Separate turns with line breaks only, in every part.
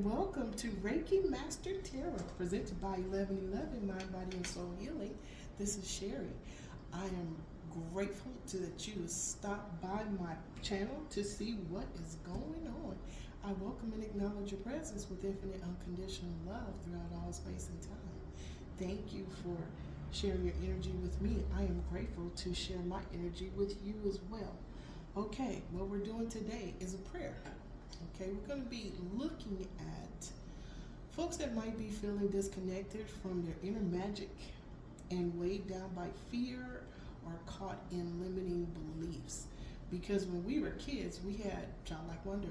welcome to Reiki Master Tarot, presented by 1111 Mind, Body, and Soul Healing. This is Sherry. I am grateful that you stopped by my channel to see what is going on. I welcome and acknowledge your presence with infinite unconditional love throughout all space and time. Thank you for sharing your energy with me. I am grateful to share my energy with you as well. Okay, what we're doing today is a prayer. Okay, we're going to be looking at folks that might be feeling disconnected from their inner magic and weighed down by fear or caught in limiting beliefs. Because when we were kids, we had childlike wonder.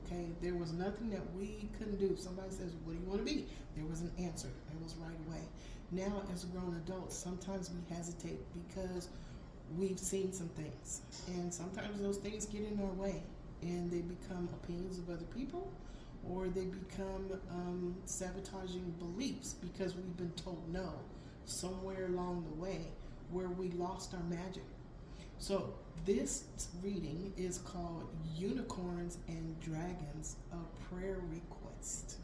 Okay, there was nothing that we couldn't do. Somebody says, what do you want to be? There was an answer. It was right away. Now, as grown adults, sometimes we hesitate because we've seen some things. And sometimes those things get in our way. And they become opinions of other people, or they become sabotaging beliefs because we've been told no somewhere along the way where we lost our magic. So this reading is called Unicorns and Dragons, a Prayer Request.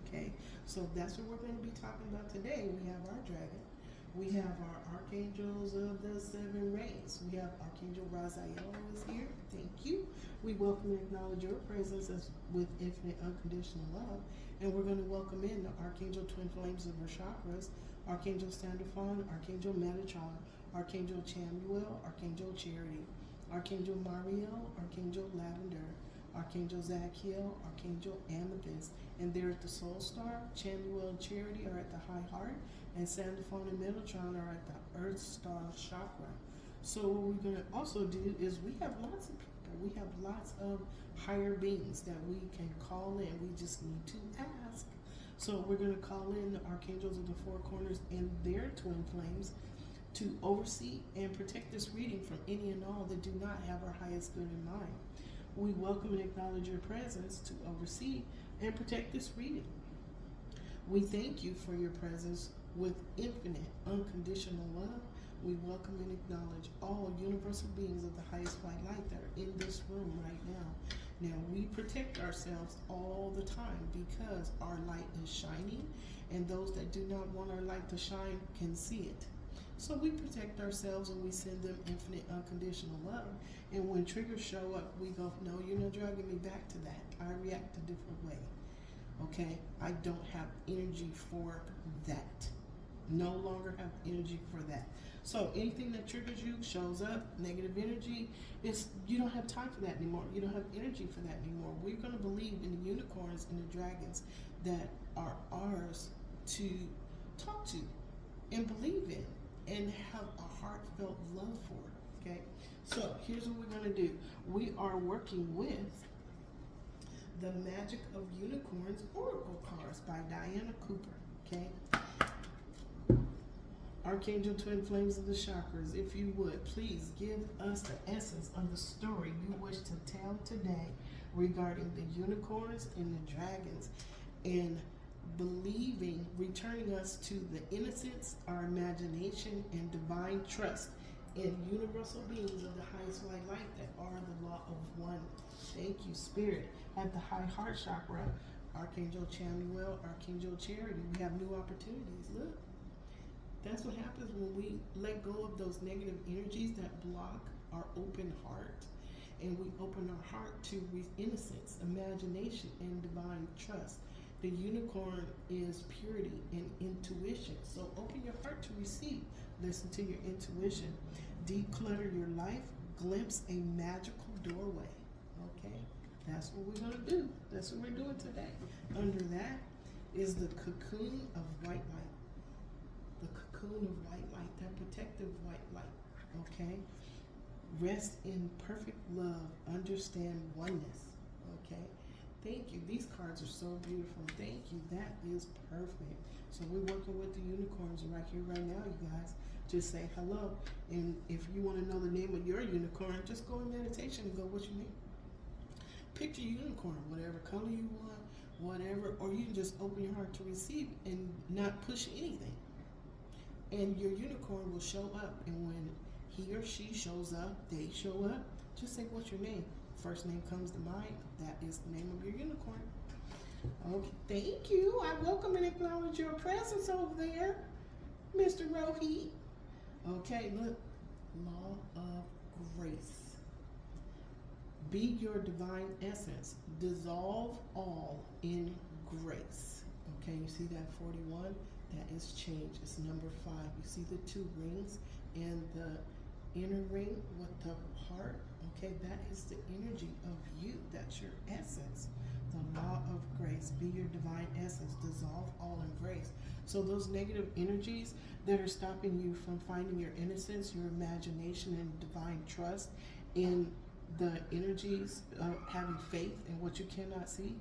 Okay, so that's what we're going to be talking about today. We have our dragon. We have our archangels of the seven rays. We have Archangel Raziel is here. Thank you. We welcome and acknowledge your presence with infinite unconditional love. And we're going to welcome in the Archangel Twin Flames of our chakras, Archangel Standophon, Archangel Metatron, Archangel Chamuel, Archangel Charity, Archangel Mariel, Archangel Lavender, Archangel Zachiel, Archangel Amethyst, and they're at the Soul Star. Chamuel and Charity are at the High Heart, and Standophon and Metatron are at the Earth Star Chakra. So what we're going to also do is we have lots of people. We have lots of higher beings that we can call in. We just need to ask. So we're going to call in the Archangels of the Four Corners and their twin flames to oversee and protect this reading from any and all that do not have our highest good in mind. We welcome and acknowledge your presence to oversee and protect this reading. We thank you for your presence with infinite, unconditional love. We welcome and acknowledge all universal beings of the highest white light that are in this room right now. Now, we protect ourselves all the time because our light is shining, and those that do not want our light to shine can see it. So we protect ourselves and we send them infinite unconditional love. And when triggers show up, we go, no, you're not dragging me back to that. I react a different way. Okay? I don't have energy for that. No longer have energy for that. So anything that triggers you, shows up, negative energy, you don't have time for that anymore. You don't have energy for that anymore. We're going to believe in the unicorns and the dragons that are ours to talk to and believe in and have a heartfelt love for. Okay? So here's what we're going to do. We are working with the Magic of Unicorns Oracle cards by Diana Cooper. Okay? Archangel Twin Flames of the Chakras, if you would, please give us the essence of the story you wish to tell today regarding the unicorns and the dragons, and believing, returning us to the innocence, our imagination, and divine trust in universal beings of the highest white light that are the law of one. Thank you, Spirit. At the High Heart Chakra, Archangel Chamuel, Archangel Charity, we have new opportunities. Look. That's what happens when we let go of those negative energies that block our open heart, and we open our heart to innocence, imagination, and divine trust. The unicorn is purity and intuition. So open your heart to receive. Listen to your intuition. Declutter your life. Glimpse a magical doorway. Okay? That's what we're going to do. That's what we're doing today. Under that is the cocoon of white light. The cocoon of white light, that protective white light, okay? Rest in perfect love, understand oneness, okay? Thank you. These cards are so beautiful. Thank you. That is perfect. So we're working with the unicorns right here, right now, you guys. Just say hello. And if you want to know the name of your unicorn, just go in meditation and go, what's your name? Pick your unicorn, whatever color you want, whatever, or you can just open your heart to receive and not push anything. And your unicorn will show up, and when he or she shows up, they show up, just say, what's your name? First name comes to mind, that is the name of your unicorn. Okay, thank you. I welcome and acknowledge your presence over there, Mr. Rohit. Okay, look, law of grace. Be your divine essence. Dissolve all in grace. Okay, you see that 41? That is change. It's number 5. You see the 2 rings and the inner ring with the heart? Okay, that is the energy of you. That's your essence. The law of grace. Be your divine essence. Dissolve all in grace. So those negative energies that are stopping you from finding your innocence, your imagination, and divine trust in the energies of having faith in what you cannot see,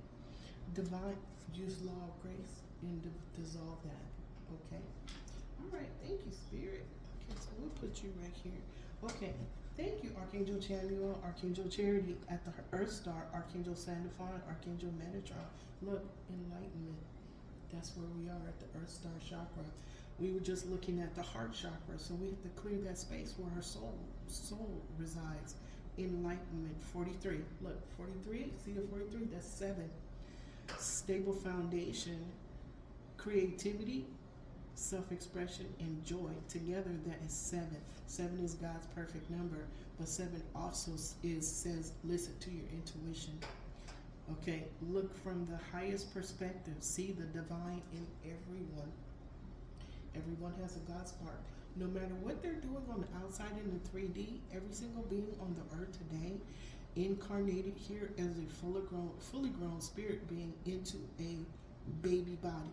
divine, use law of grace and dissolve that. Okay? All right. Thank you, Spirit. Okay, so we'll put you right here. Okay. Thank you, Archangel Chamuel, Archangel Charity at the Earth Star, Archangel Sandalphon, Archangel Metatron. Look, enlightenment. That's where we are at the Earth Star chakra. We were just looking at the heart chakra, so we have to clear that space where our soul resides. Enlightenment, 43. Look, 43, see the 43? That's 7. Stable foundation, creativity, self-expression, and joy. Together, that is 7. 7 is God's perfect number, but 7 also says, listen to your intuition. Okay, look from the highest perspective. See the divine in everyone. Everyone has a God spark. No matter what they're doing on the outside in the 3D, every single being on the earth today incarnated here as a fully grown spirit being into a baby body.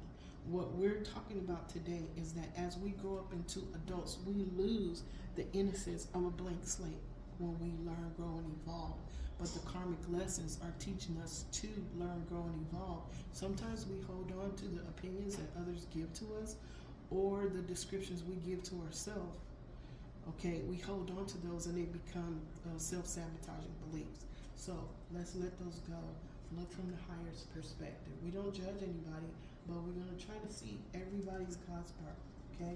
What we're talking about today is that as we grow up into adults, we lose the innocence of a blank slate when we learn, grow, and evolve. But the karmic lessons are teaching us to learn, grow, and evolve. Sometimes we hold on to the opinions that others give to us or the descriptions we give to ourselves. Okay, we hold on to those and they become self-sabotaging beliefs. So let's let those go. Look from the higher perspective. We don't judge anybody, but we're going to try to see everybody's God spark. Okay?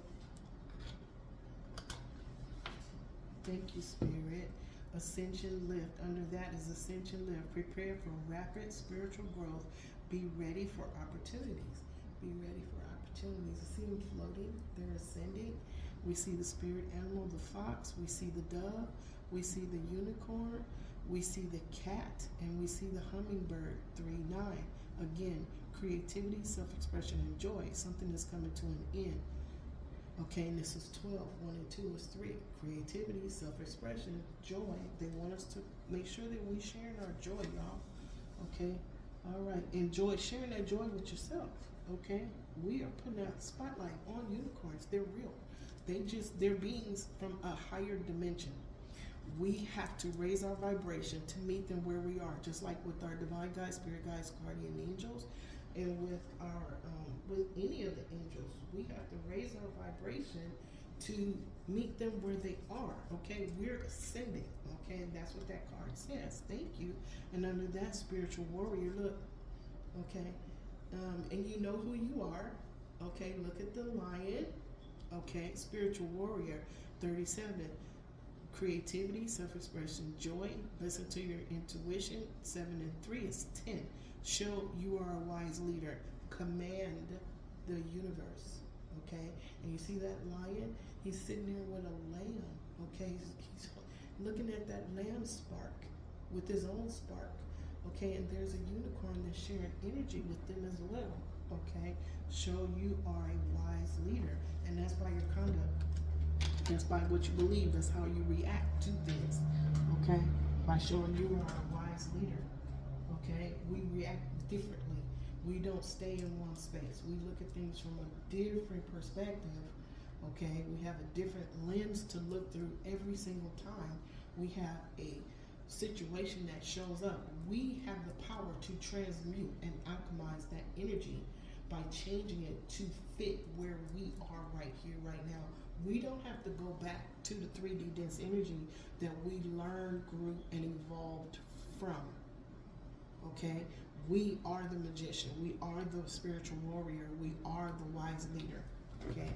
Thank you, Spirit. Ascension lift. Under that is ascension lift. Prepare for rapid spiritual growth. Be ready for opportunities. Be ready for opportunities. You see them floating. They're ascending. We see the spirit animal, the fox. We see the dove. We see the unicorn. We see the cat. And we see the hummingbird. 3-9. Again, creativity, self-expression, and joy. Something is coming to an end. Okay, and this is 12. 1 and 2 is 3. Creativity, self-expression, joy. They want us to make sure that we sharing our joy, y'all. Okay? All right. Enjoy sharing that joy with yourself. Okay? We are putting a spotlight on unicorns. They're real. They're beings from a higher dimension. We have to raise our vibration to meet them where we are, just like with our divine guides, spirit guides, guardian angels, and with our with any of the angels. We have to raise our vibration to meet them where they are. Okay, we're ascending. Okay, and that's what that card says. Thank you. And under that, spiritual warrior, look. Okay, and you know who you are. Okay, look at the lion. Okay, spiritual warrior, 37. Creativity, self-expression, joy, listen to your intuition. 7 and 3 is 10. Show you are a wise leader. Command the universe. Okay, and you see that lion? He's sitting there with a lamb. Okay, he's looking at that lamb spark with his own spark. Okay, and there's a unicorn that's sharing energy with them as well. Okay, show you are a wise leader, and that's by your conduct. That's by what you believe. That's how you react to things. Okay, by showing you are a wise leader. Okay, we react differently. We don't stay in one space. We look at things from a different perspective. Okay, we have a different lens to look through every single time we have a situation that shows up. We have the power to transmute and alchemize that energy by changing it to fit where we are right here, right now. We don't have to go back to the 3D dense energy that we learned, grew, and evolved from. Okay? We are the magician. We are the spiritual warrior. We are the wise leader. Okay?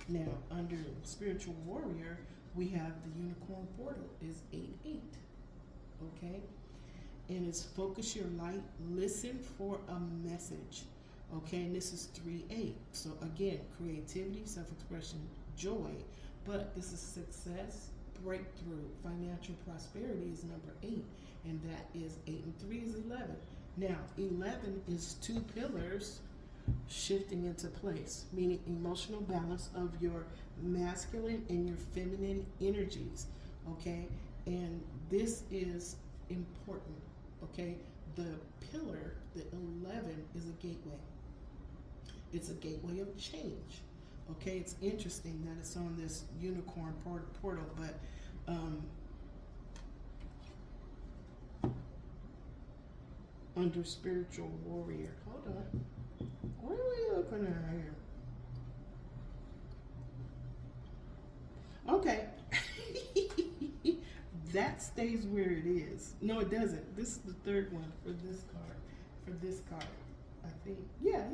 Now, under spiritual warrior, we have the unicorn portal is 8-8. Okay? And it's focus your light, listen for a message. Okay, and this is 3-8. So again, creativity, self-expression, joy, but this is success, breakthrough, financial prosperity is number 8, and that is 8 and 3 is 11. Now, 11 is 2 pillars shifting into place, meaning emotional balance of your masculine and your feminine energies. Okay, and this is important. Okay, the pillar, the 11, is a gateway. It's a gateway of change. Okay, it's interesting that it's on this unicorn portal, but under spiritual warrior. Hold on. What are we looking at here? Okay. That stays where it is. No, it doesn't. This is the third one for this card. For this card. I think. Yeah.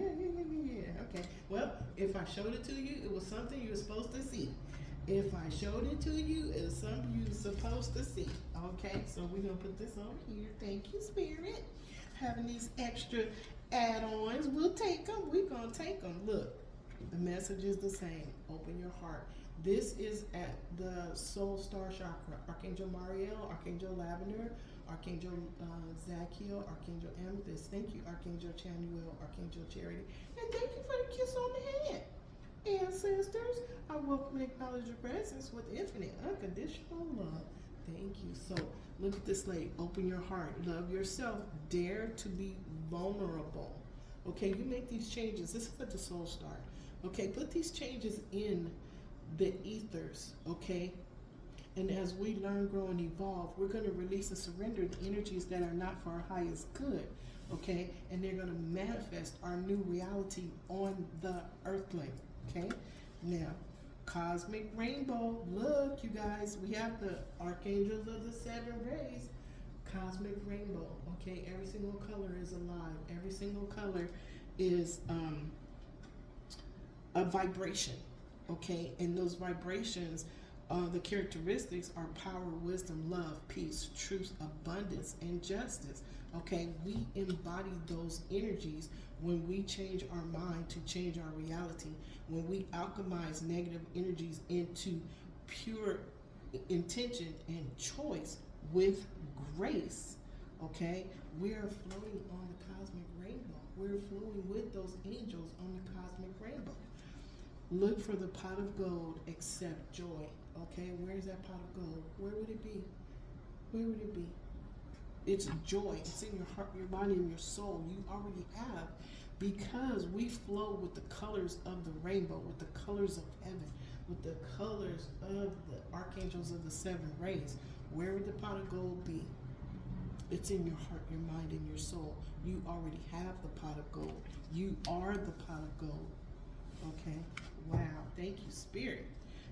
Okay. Well, if I showed it to you, it was something you were supposed to see. If I showed it to you, it was something you were supposed to see. Okay, so we're going to put this over here. Thank you, Spirit. Having these extra add-ons. We'll take them. We're going to take them. Look, the message is the same. Open your heart. This is at the Soul Star Chakra. Archangel Mariel, Archangel Lavender, Archangel Zachiel, Archangel Amethyst. Thank you, Archangel Chanuel, Archangel Charity. And thank you for the kiss on the head. Ancestors, I welcome and acknowledge your presence with infinite, unconditional love. Thank you. So, look at this lady. Open your heart. Love yourself. Dare to be vulnerable. Okay, you make these changes. This is at the Soul Star. Okay, put these changes in the ethers. Okay, and as we learn, grow, and evolve, we're going to release and surrender the energies that are not for our highest good. Okay, and they're going to manifest our new reality on the earthling. Okay, now cosmic rainbow. Look, you guys, we have the archangels of the 7 rays. Cosmic rainbow. Okay, every single color is alive. Every single color is a vibration. Okay, and those vibrations, the characteristics are power, wisdom, love, peace, truth, abundance, and justice. Okay, we embody those energies when we change our mind to change our reality, when we alchemize negative energies into pure intention and choice with grace. Okay, we're flowing on the cosmic rainbow. We're flowing with those angels on the cosmic rainbow. Look for the pot of gold, accept joy. Okay, where's that pot of gold? Where would it be? Where would it be? It's joy. It's in your heart, your body, and your soul. You already have, because we flow with the colors of the rainbow, with the colors of heaven, with the colors of the archangels of the 7 rays. Where would the pot of gold be? It's in your heart, your mind, and your soul. You already have the pot of gold. You are the pot of gold. Okay. Wow. Thank you, Spirit.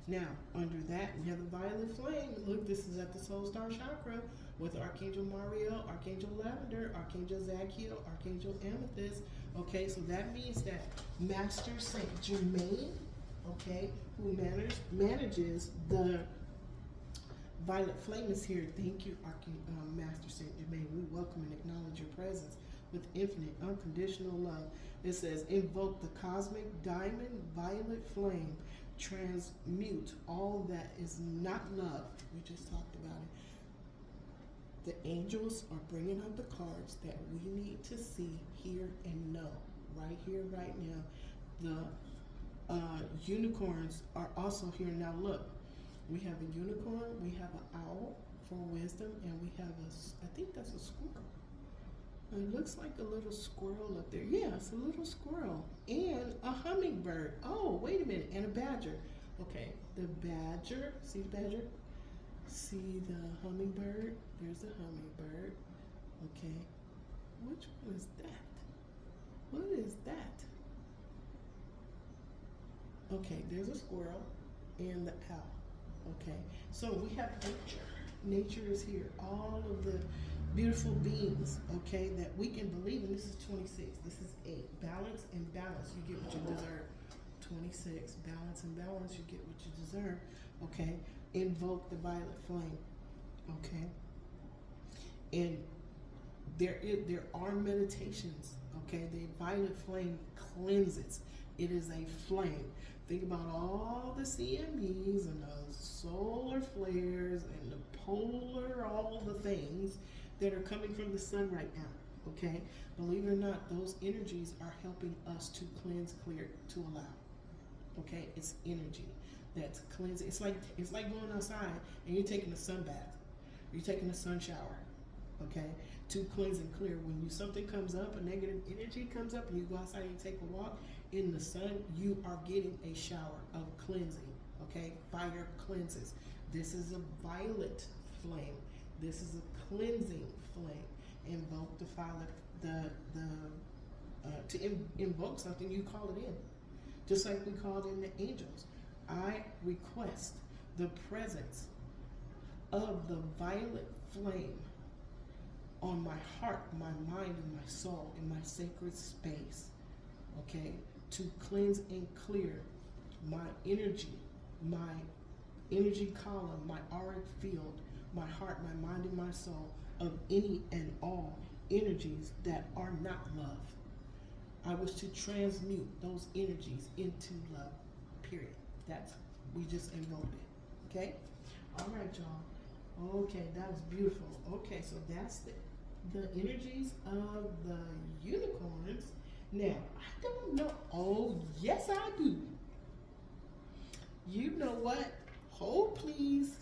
Now, under that, we have the violet flame. Look, this is at the Soul Star Chakra with Archangel Mariel, Archangel Lavender, Archangel Zachiel, Archangel Amethyst. Okay, so that means that Master Saint Germain, okay, who manages the violet flame, is here. Thank you, Master Saint Germain. We welcome and acknowledge your presence with infinite, unconditional love. It says, invoke the cosmic diamond violet flame. Transmute all that is not love. We just talked about it. The angels are bringing up the cards that we need to see, hear, and know. Right here, right now. The unicorns are also here. Now look, we have a unicorn, we have an owl for wisdom, and we have I think that's a squirrel. It looks like a little squirrel up there. Yeah, it's a little squirrel. And a hummingbird. Oh, wait a minute. And a badger. Okay, the badger. See the badger? See the hummingbird? There's the hummingbird. Okay. Which one is that? What is that? Okay, there's a squirrel and the owl. Okay, so we have nature. Nature is here. All of the beautiful beings, okay, that we can believe in. This is 26. This is 8. Balance and balance. You get what you deserve. 26. Balance and balance. You get what you deserve. Okay. Invoke the violet flame. Okay. And there are meditations, okay? The violet flame cleanses. It is a flame. Think about all the CMEs and the solar flares and the polar, all the things that are coming from the sun right now, okay? Believe it or not, those energies are helping us to cleanse, clear, to allow, okay? It's energy that's cleansing. It's like going outside and you're taking a sun bath. You're taking a sun shower, okay? To cleanse and clear. When something comes up, a negative energy comes up, and you go outside and you take a walk in the sun, you are getting a shower of cleansing, okay? Fire cleanses. This is a violet flame. This is a cleansing flame. Invoke the violet, to invoke something, you call it in. Just like we called in the angels. I request the presence of the violet flame on my heart, my mind, and my soul, in my sacred space, okay, to cleanse and clear my energy column, my auric field, my heart, my mind, and my soul, of any and all energies that are not love. I wish to transmute those energies into love, period. We just invoked it, okay? All right, y'all. Okay, that was beautiful. Okay, so that's the energies of the unicorns. Now, I don't know. Oh, yes, I do. You know what? Hold, please.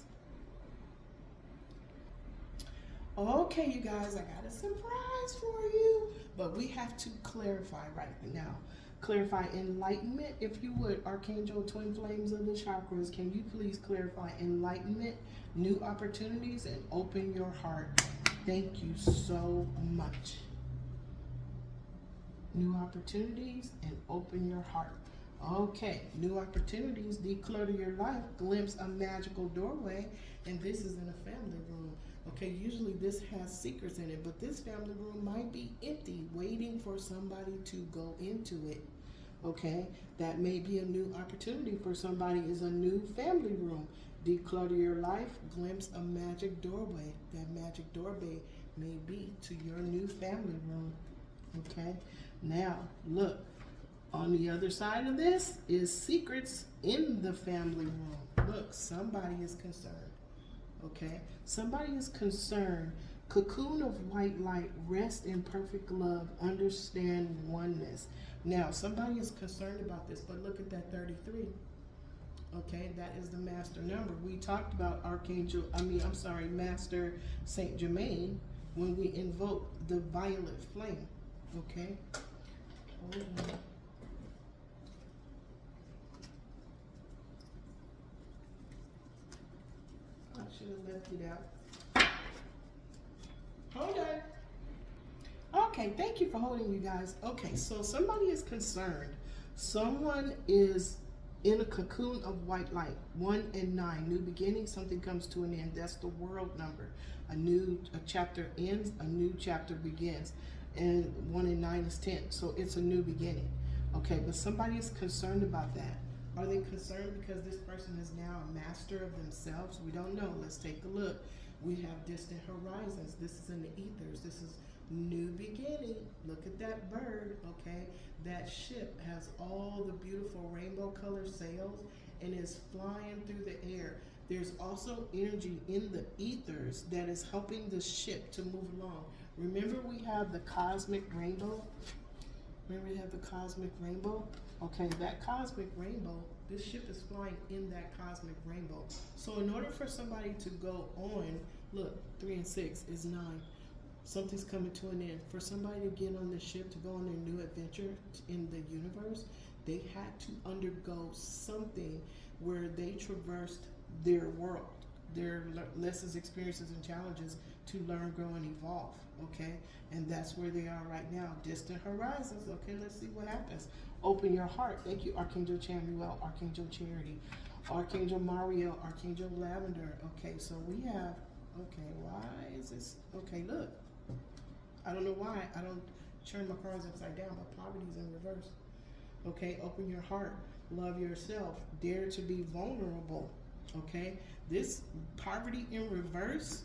Okay, you guys, I got a surprise for you, but we have to clarify right now. Clarify enlightenment, if you would. Archangel, twin flames of the chakras, can you please clarify enlightenment, new opportunities, and open your heart? Thank you so much. New opportunities and open your heart. Okay, new opportunities, declutter your life, glimpse a magical doorway, and this is in a family room. Okay, usually this has secrets in it, but this family room might be empty, waiting for somebody to go into it. Okay, that may be a new opportunity for somebody, is a new family room. Declutter your life, glimpse a magic doorway. That magic doorway may be to your new family room. Okay, now look, on the other side of this is secrets in the family room. Look, somebody is concerned. Okay, somebody is concerned. Cocoon of white light, rest in perfect love, understand oneness. Now, somebody is concerned about this, but look at that 33. Okay, that is the master number. We talked about Master Saint Germain when we invoked the violet flame. Okay, hold on. I should have left it out. Hold on. Okay, thank you for holding, you guys. Okay, so somebody is concerned. Someone is in a cocoon of white light. 1 and 9, new beginning, something comes to an end. That's the world number. A chapter ends, a new chapter begins. And 1 and 9 is 10, so it's a new beginning. Okay, but somebody is concerned about that. Are they concerned because this person is now a master of themselves? We don't know. Let's take a look. We have distant horizons. This is in the ethers. This is new beginning. Look at that bird, okay? That ship has all the beautiful rainbow color sails and is flying through the air. There's also energy in the ethers that is helping the ship to move along. Remember, we have the cosmic rainbow? Remember, we have the cosmic rainbow? Okay, that cosmic rainbow, this ship is flying in that cosmic rainbow. So in order for somebody to go on, look, 3 and 6 is 9. Something's coming to an end. For somebody to get on the ship to go on their new adventure in the universe, they had to undergo something where they traversed their world, their lessons, experiences, and challenges to learn, grow, and evolve, okay? And that's where they are right now, distant horizons. Okay, let's see what happens. Open your heart. Thank you, Archangel Chamuel, Archangel Charity, Archangel Mario, Archangel Lavender. Okay, so we have, okay, why is this? Okay, look. I don't know why I don't turn my cards upside down, but poverty's in reverse. Okay, open your heart. Love yourself. Dare to be vulnerable. Okay, this poverty in reverse.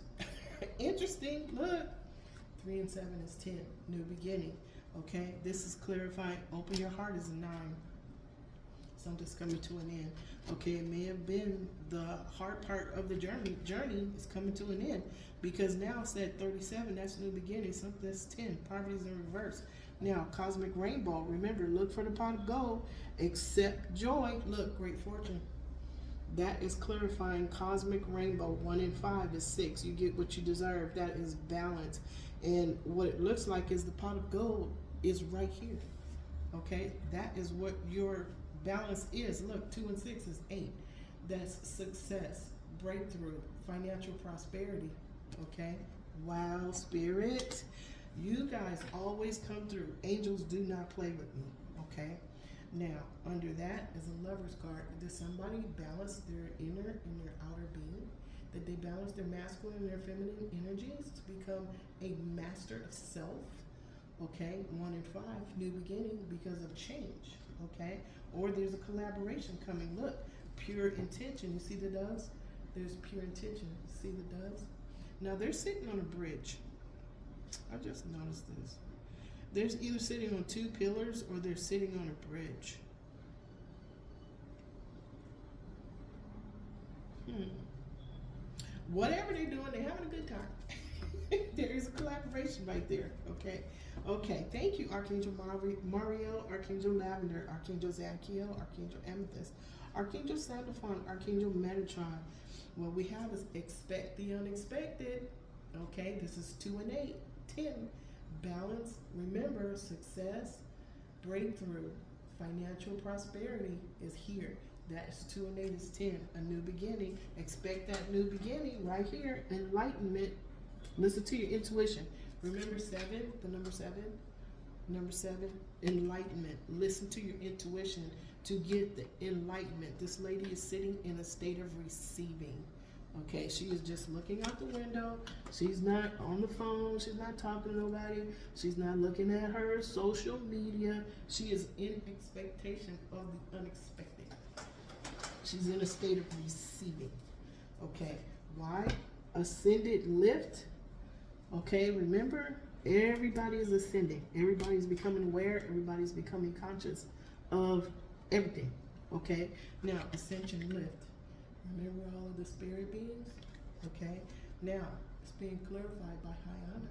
Interesting. Look, 3 and 7 is 10, new beginning. Okay, this is clarifying. Open your heart is a 9. Something's coming to an end. Okay, it may have been the hard part of the journey is coming to an end, because now it's at 37, that's new beginning. Something that's 10, poverty is in reverse. Now, cosmic rainbow, remember, look for the pot of gold, accept joy. Look, great fortune. That is clarifying cosmic rainbow. 1 and 5 is 6. You get what you deserve. That is balance. And what it looks like is the pot of gold is right here. Okay, that is what your balance is. Look, 2 and 6 is 8. That's success, breakthrough, financial prosperity. Okay, wow, spirit, you guys always come through. Angels do not play with me. Okay, now under that is a lover's card. Does somebody balance their inner and their outer being? That they balance their masculine and their feminine energies to become a master of self? Okay, 1 and 5, new beginning because of change. Okay, or there's a collaboration coming. Look, pure intention. You see the doves? There's pure intention. See the doves? Now they're sitting on a bridge. I just noticed this. They're either sitting on 2 pillars or they're sitting on a bridge. Whatever they're doing, they're having a good time. There is a collaboration right there. Okay. Okay. Thank you, Archangel Mario, Archangel Lavender, Archangel Zadkiel, Archangel Amethyst, Archangel Sandalphon, Archangel Metatron. What we have is expect the unexpected. Okay. This is 2 and 8. 10. Balance. Remember, success, breakthrough, financial prosperity is here. That's 2 and 8 is 10. A new beginning. Expect that new beginning right here. Enlightenment. Listen to your intuition. Remember 7, the number 7? Number 7, enlightenment. Listen to your intuition to get the enlightenment. This lady is sitting in a state of receiving. Okay, she is just looking out the window. She's not on the phone. She's not talking to nobody. She's not looking at her social media. She is in expectation of the unexpected. She's in a state of receiving. Okay, why? Ascended lift. Okay, remember, everybody is ascending. Everybody's becoming aware. Everybody's becoming conscious of everything. Okay, now ascension lift. Remember all of the spirit beings? Okay, now it's being clarified by high honor.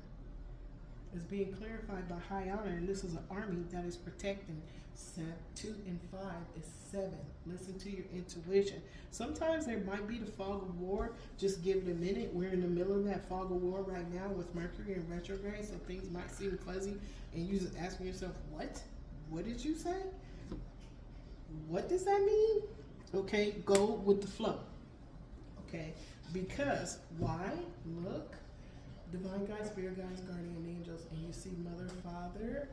It's being clarified by high honor, and this is an army that is protecting. 2 and 5 is 7. Listen to your intuition. Sometimes there might be the fog of war. Just give it a minute. We're in the middle of that fog of war right now with Mercury in retrograde, so things might seem fuzzy, and you just asking yourself, what? What did you say? What does that mean? Okay, go with the flow. Okay, because why? Look, divine guides, spirit guides, guardian angels, and you see Mother, Father,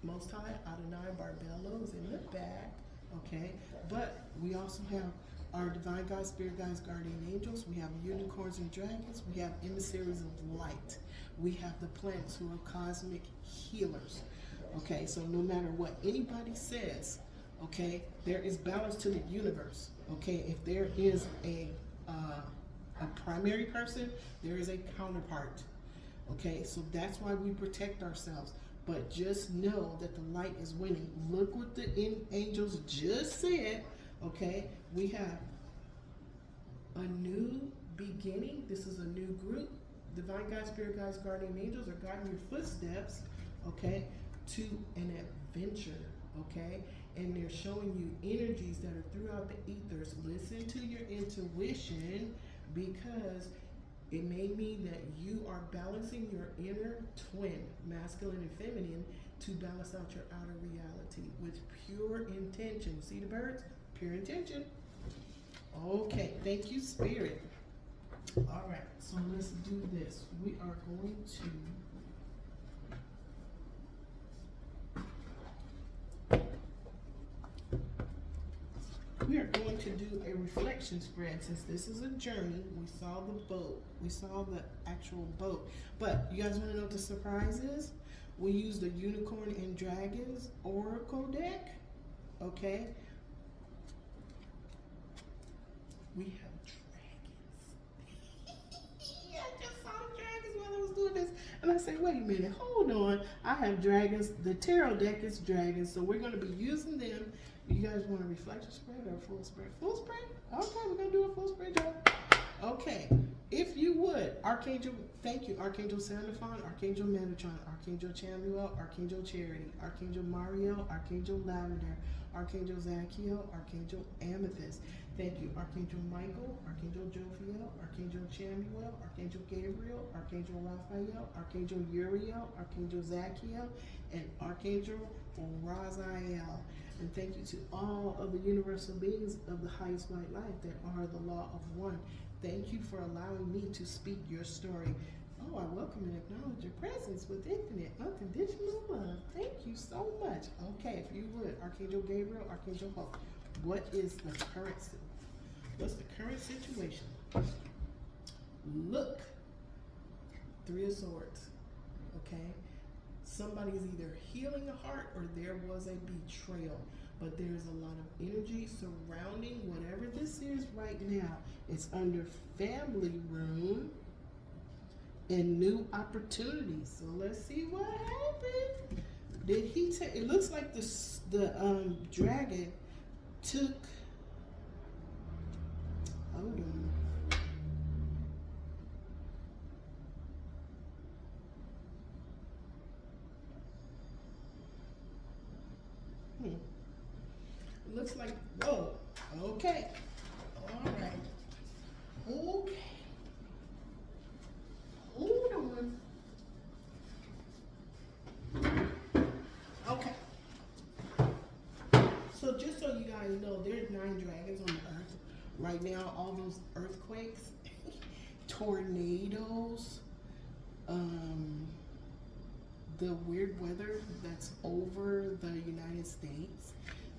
Most High, Adonai, Barbellos in the back. Okay, but we also have our divine guides, spirit guides, guardian angels. We have unicorns and dragons. We have emissaries of light. We have the planets who are cosmic healers. Okay, so no matter what anybody says, okay, there is balance to the universe. Okay, if there is a primary person, there is a counterpart. Okay, so that's why we protect ourselves. But just know that the light is winning. Look what the angels just said. Okay, we have a new beginning. This is a new group. Divine guides, spirit guides, guardian angels are guiding your footsteps, okay, to an adventure, okay? And they're showing you energies that are throughout the ethers. Listen to your intuition, because it may mean that you are balancing your inner twin, masculine and feminine, to balance out your outer reality with pure intention. See the birds? Pure intention. Okay, thank you, Spirit. All right, so let's do this. We are going to do a reflection spread. Since this is a journey, we saw the boat, we saw the actual boat, but you guys want to know what the surprise is? We used the Unicorn and Dragons Oracle deck. Okay, we have dragons. I just saw the dragons while I was doing And I say, wait a minute, hold on. I have dragons. The tarot deck is dragons, so we're going to be using them. You guys want a reflection spread or a full spread? Full spread? Okay, we're going to do a full spread, y'all. Okay, if you would, Archangel, thank you, Archangel Sandalphon, Archangel Metatron, Archangel Chamuel, Archangel Charity, Archangel Mariel, Archangel Lavender, Archangel Zachiel, Archangel Amethyst. Thank you, Archangel Michael, Archangel Jophiel, Archangel Chamuel, Archangel Gabriel, Archangel Raphael, Archangel Uriel, Archangel Zachiel, and Archangel Raziel. And thank you to all of the universal beings of the highest white light that are the law of one. Thank you for allowing me to speak your story. Oh, I welcome and acknowledge your presence with infinite, unconditional love. Thank you so much. Okay, if you would, Archangel Gabriel, Archangel Hope, what is the current, what's the current situation? Look, Three of Swords, okay? Somebody's either healing a heart or there was a betrayal. But there's a lot of energy surrounding whatever this is right now. It's under family room and new opportunities. So let's see what happened. Did he take? It looks like the dragon took. Hold on. Looks like, whoa, okay, all right, okay, hold on, okay. So just so you guys know, there's 9 dragons on the earth right now. All those earthquakes, tornadoes, the weird weather that's over the United States,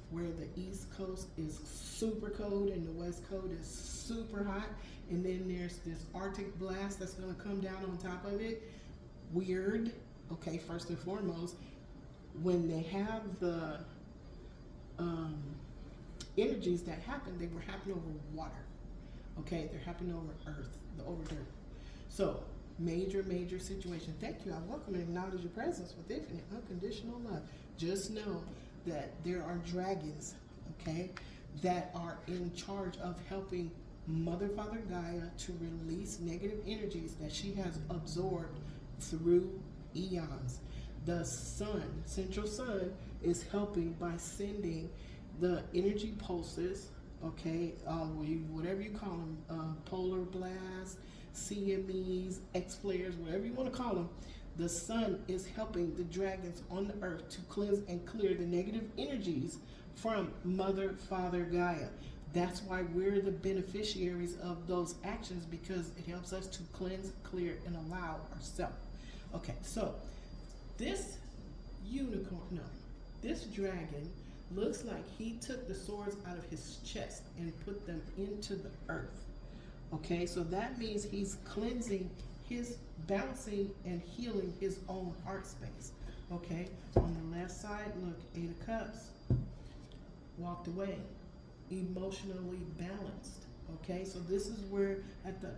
where the East Coast is super cold and the West Coast is super hot, and then there's this Arctic blast that's going to come down on top of it. Weird. Okay, first and foremost, when they have the energies that happen, they were happening over water. Okay, they're happening over earth, over dirt. So, major situation. Thank you. I welcome and acknowledge your presence with infinite, unconditional love. Just know that there are dragons, okay, that are in charge of helping Mother, Father Gaia to release negative energies that she has absorbed through eons. The sun, central sun, is helping by sending the energy pulses, okay, whatever you call them, polar blasts, CMEs, X-flares, whatever you want to call them. The sun is helping the dragons on the earth to cleanse and clear the negative energies from Mother, Father Gaia. That's why we're the beneficiaries of those actions, because it helps us to cleanse, clear, and allow ourselves. Okay, so this this dragon looks like he took the swords out of his chest and put them into the earth. Okay, so that means he's cleansing his, balancing and healing his own heart space. Okay, on the left side, look, 8 of Cups, walked away, emotionally balanced. Okay, so this is where at the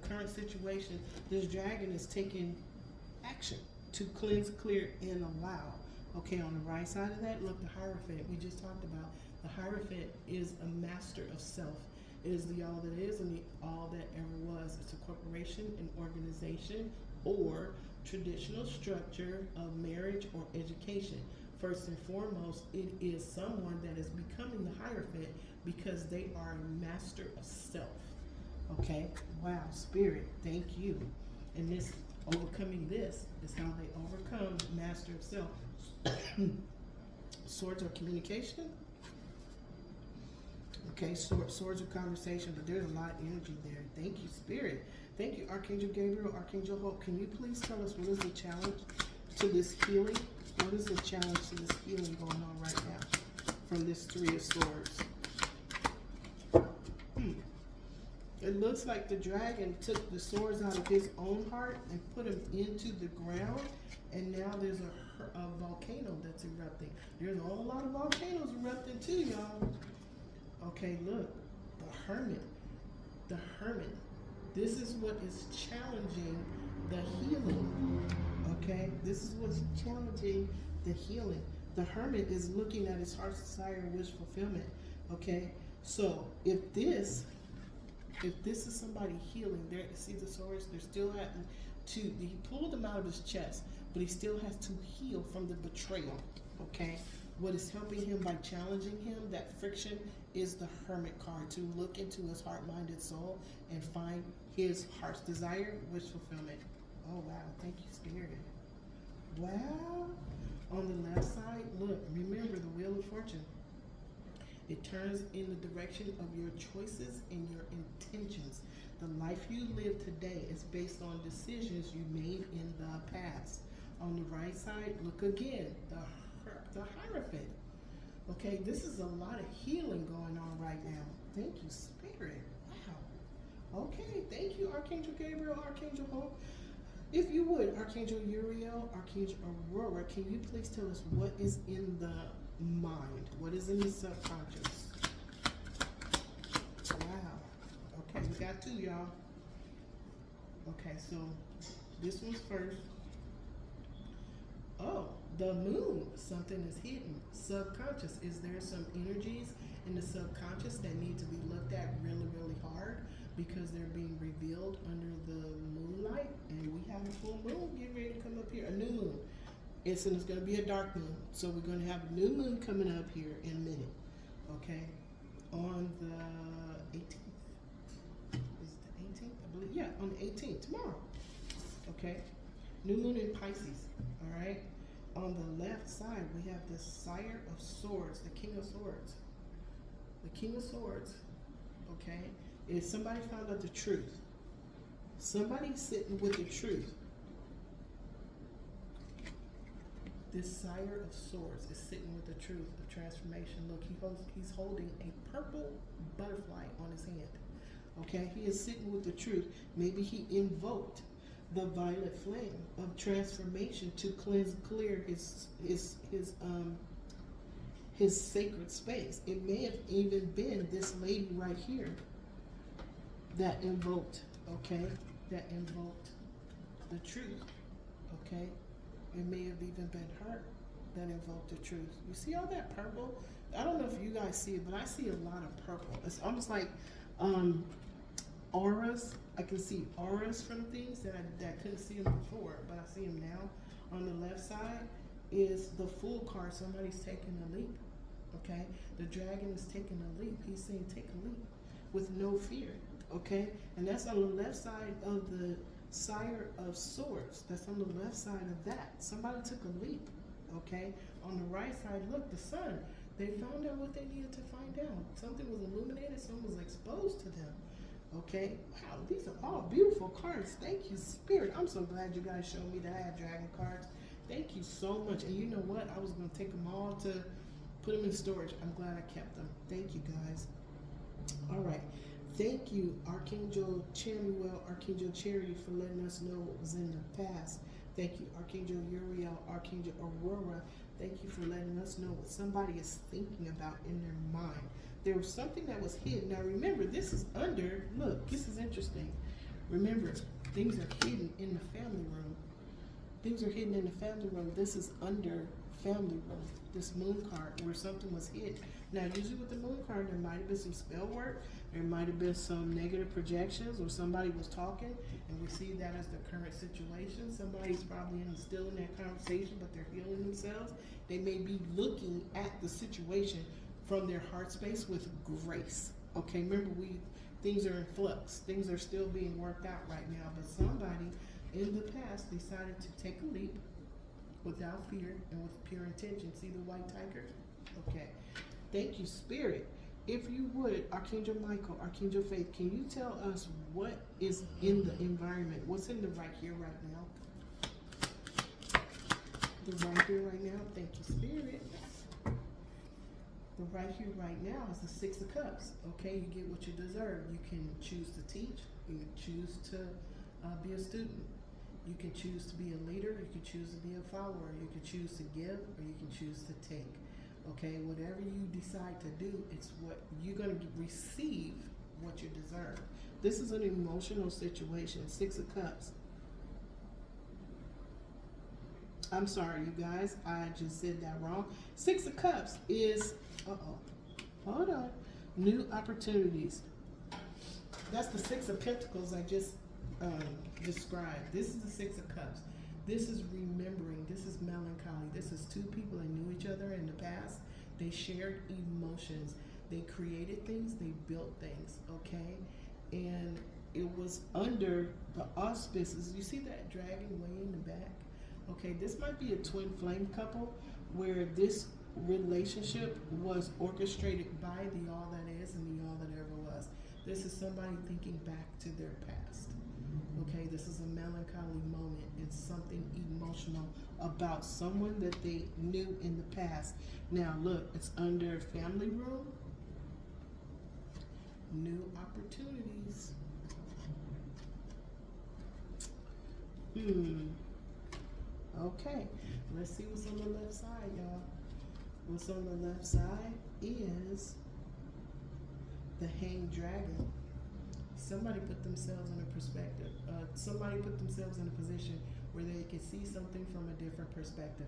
current situation, this dragon is taking action to cleanse, clear, and allow. Okay, on the right side of that, look, the Hierophant we just talked about. The Hierophant is a master of self. It is the all that is and the all that ever was. It's a corporation, an organization, or traditional structure of marriage or education. First and foremost, it is someone that is becoming the Hierophant because they are a master of self. Okay? Wow, Spirit, thank you. And this, overcoming this, is how they overcome the master of self. Swords of communication. Okay, swords of conversation, but there's a lot of energy there. Thank you, Spirit. Thank you, Archangel Gabriel, Archangel Hope. Can you please tell us what is the challenge to this healing? What is the challenge to this healing going on right now from this 3 of Swords? It looks like the dragon took the swords out of his own heart and put them into the ground, and now there's a volcano that's erupting. There's a whole lot of volcanoes erupting too, y'all. Okay, look, the Hermit. The Hermit. This is what is challenging the healing. Okay, this is what's challenging the healing. The hermit is looking at his heart's desire and wish fulfillment. Okay, so if this is somebody healing, there, see the swords, they're still having to, he pulled them out of his chest, but he still has to heal from the betrayal. Okay, what is helping him by challenging him, that friction, is the hermit card, to look into his heart, mind, and soul and find his heart's desire, wish fulfillment. Oh wow, thank you, Spirit. Wow. On the left side, look, remember the Wheel of Fortune. It turns in the direction of your choices and your intentions. The life you live today is based on decisions you made in the past. On the right side, look again, the Hierophant. Okay, this is a lot of healing going on right now. Thank you, Spirit. Wow. Okay, thank you, Archangel Gabriel, Archangel Hope. If you would, Archangel Uriel, Archangel Aurora, can you please tell us what is in the mind? What is in the subconscious? Wow. Okay, we got two, y'all. Okay, so this one's first. Oh, the moon. Something is hidden. Subconscious. Is there some energies in the subconscious that need to be looked at really, really hard because they're being revealed under the moonlight? And we have a full moon getting ready to come up here. A new moon. And so it's going to be a dark moon. So we're going to have a new moon coming up here in a minute. Okay? On the 18th. Is it the 18th? I believe. Yeah, on the 18th. Tomorrow. Okay? New moon in Pisces. All right? On the left side, we have the Sire of Swords, the King of Swords. The King of Swords, okay, is somebody found out the truth. Somebody's sitting with the truth. This Sire of Swords is sitting with the truth of transformation. Look, he's holding a purple butterfly on his hand. Okay, he is sitting with the truth. Maybe he invoked the violet flame of transformation to clear his sacred space. It may have even been this lady right here that invoked, okay, that invoked the truth, okay. It may have even been her that invoked the truth. You see all that purple? I don't know if you guys see it, but I see a lot of purple. It's almost like auras. I can see auras from things that I couldn't see them before, but I see them now. On the left side is the Fool card. Somebody's taking a leap. Okay, the dragon is taking a leap. He's saying take a leap with no fear. Okay, and that's on the left side of the Sire of Swords. That's on the left side of that. Somebody took a leap. Okay, on the right side, look, the sun. They found out what they needed to find out. Something was illuminated. Something was exposed to them. Okay, wow, these are all beautiful cards. Thank you, Spirit. I'm so glad you guys showed me that I had dragon cards. Thank you so much. And you know what? I was going to take them all to put them in storage. I'm glad I kept them. Thank you, guys. All right. Thank you, Archangel Chamuel, Archangel Charity, for letting us know what was in the past. Thank you, Archangel Uriel, Archangel Aurora. Thank you for letting us know what somebody is thinking about in their mind. There was something that was hidden. Now remember, this is under, look, this is interesting. Remember, things are hidden in the family room. Things are hidden in the family room. This is under family room. This moon card where something was hid. Now usually with the moon card, there might have been some spell work. There might have been some negative projections, or somebody was talking, and we see that as the current situation. Somebody's probably still in that conversation, but they're healing themselves. They may be looking at the situation from their heart space with grace. Okay, remember, things are in flux. Things are still being worked out right now, but somebody in the past decided to take a leap without fear and with pure intention. See the white tiger? Okay. Thank you, Spirit. If you would, Archangel Michael, Archangel Faith, can you tell us what is in the environment? What's in the right here, right now? The right here, right now. Thank you, Spirit. The right here, right now is the Six of Cups. Okay, you get what you deserve. You can choose to teach. You can choose to be a student. You can choose to be a leader. You can choose to be a follower. You can choose to give, or you can choose to take. Okay, whatever you decide to do, it's what you're going to receive, what you deserve. This is an emotional situation. Six of Cups. I'm sorry, you guys. I just said that wrong. Six of Cups is, hold on. New opportunities. That's the Six of Pentacles I just described. This is the Six of Cups. This is remembering. This is melancholy. This is two people that knew each other in the past. They shared emotions. They created things. They built things. Okay, and it was under the auspices. You see that dragon way in the back? Okay, this might be a twin flame couple where this relationship was orchestrated by the all that is and the all that ever was. This is somebody thinking back to their past. Okay, this is a melancholy moment. It's something emotional about someone that they knew in the past. Now look, it's under family room. New opportunities. Okay, let's see what's on the left side, y'all. What's on the left side is the Hanged Dragon. Somebody put themselves in a perspective. Somebody put themselves in a position where they can see something from a different perspective.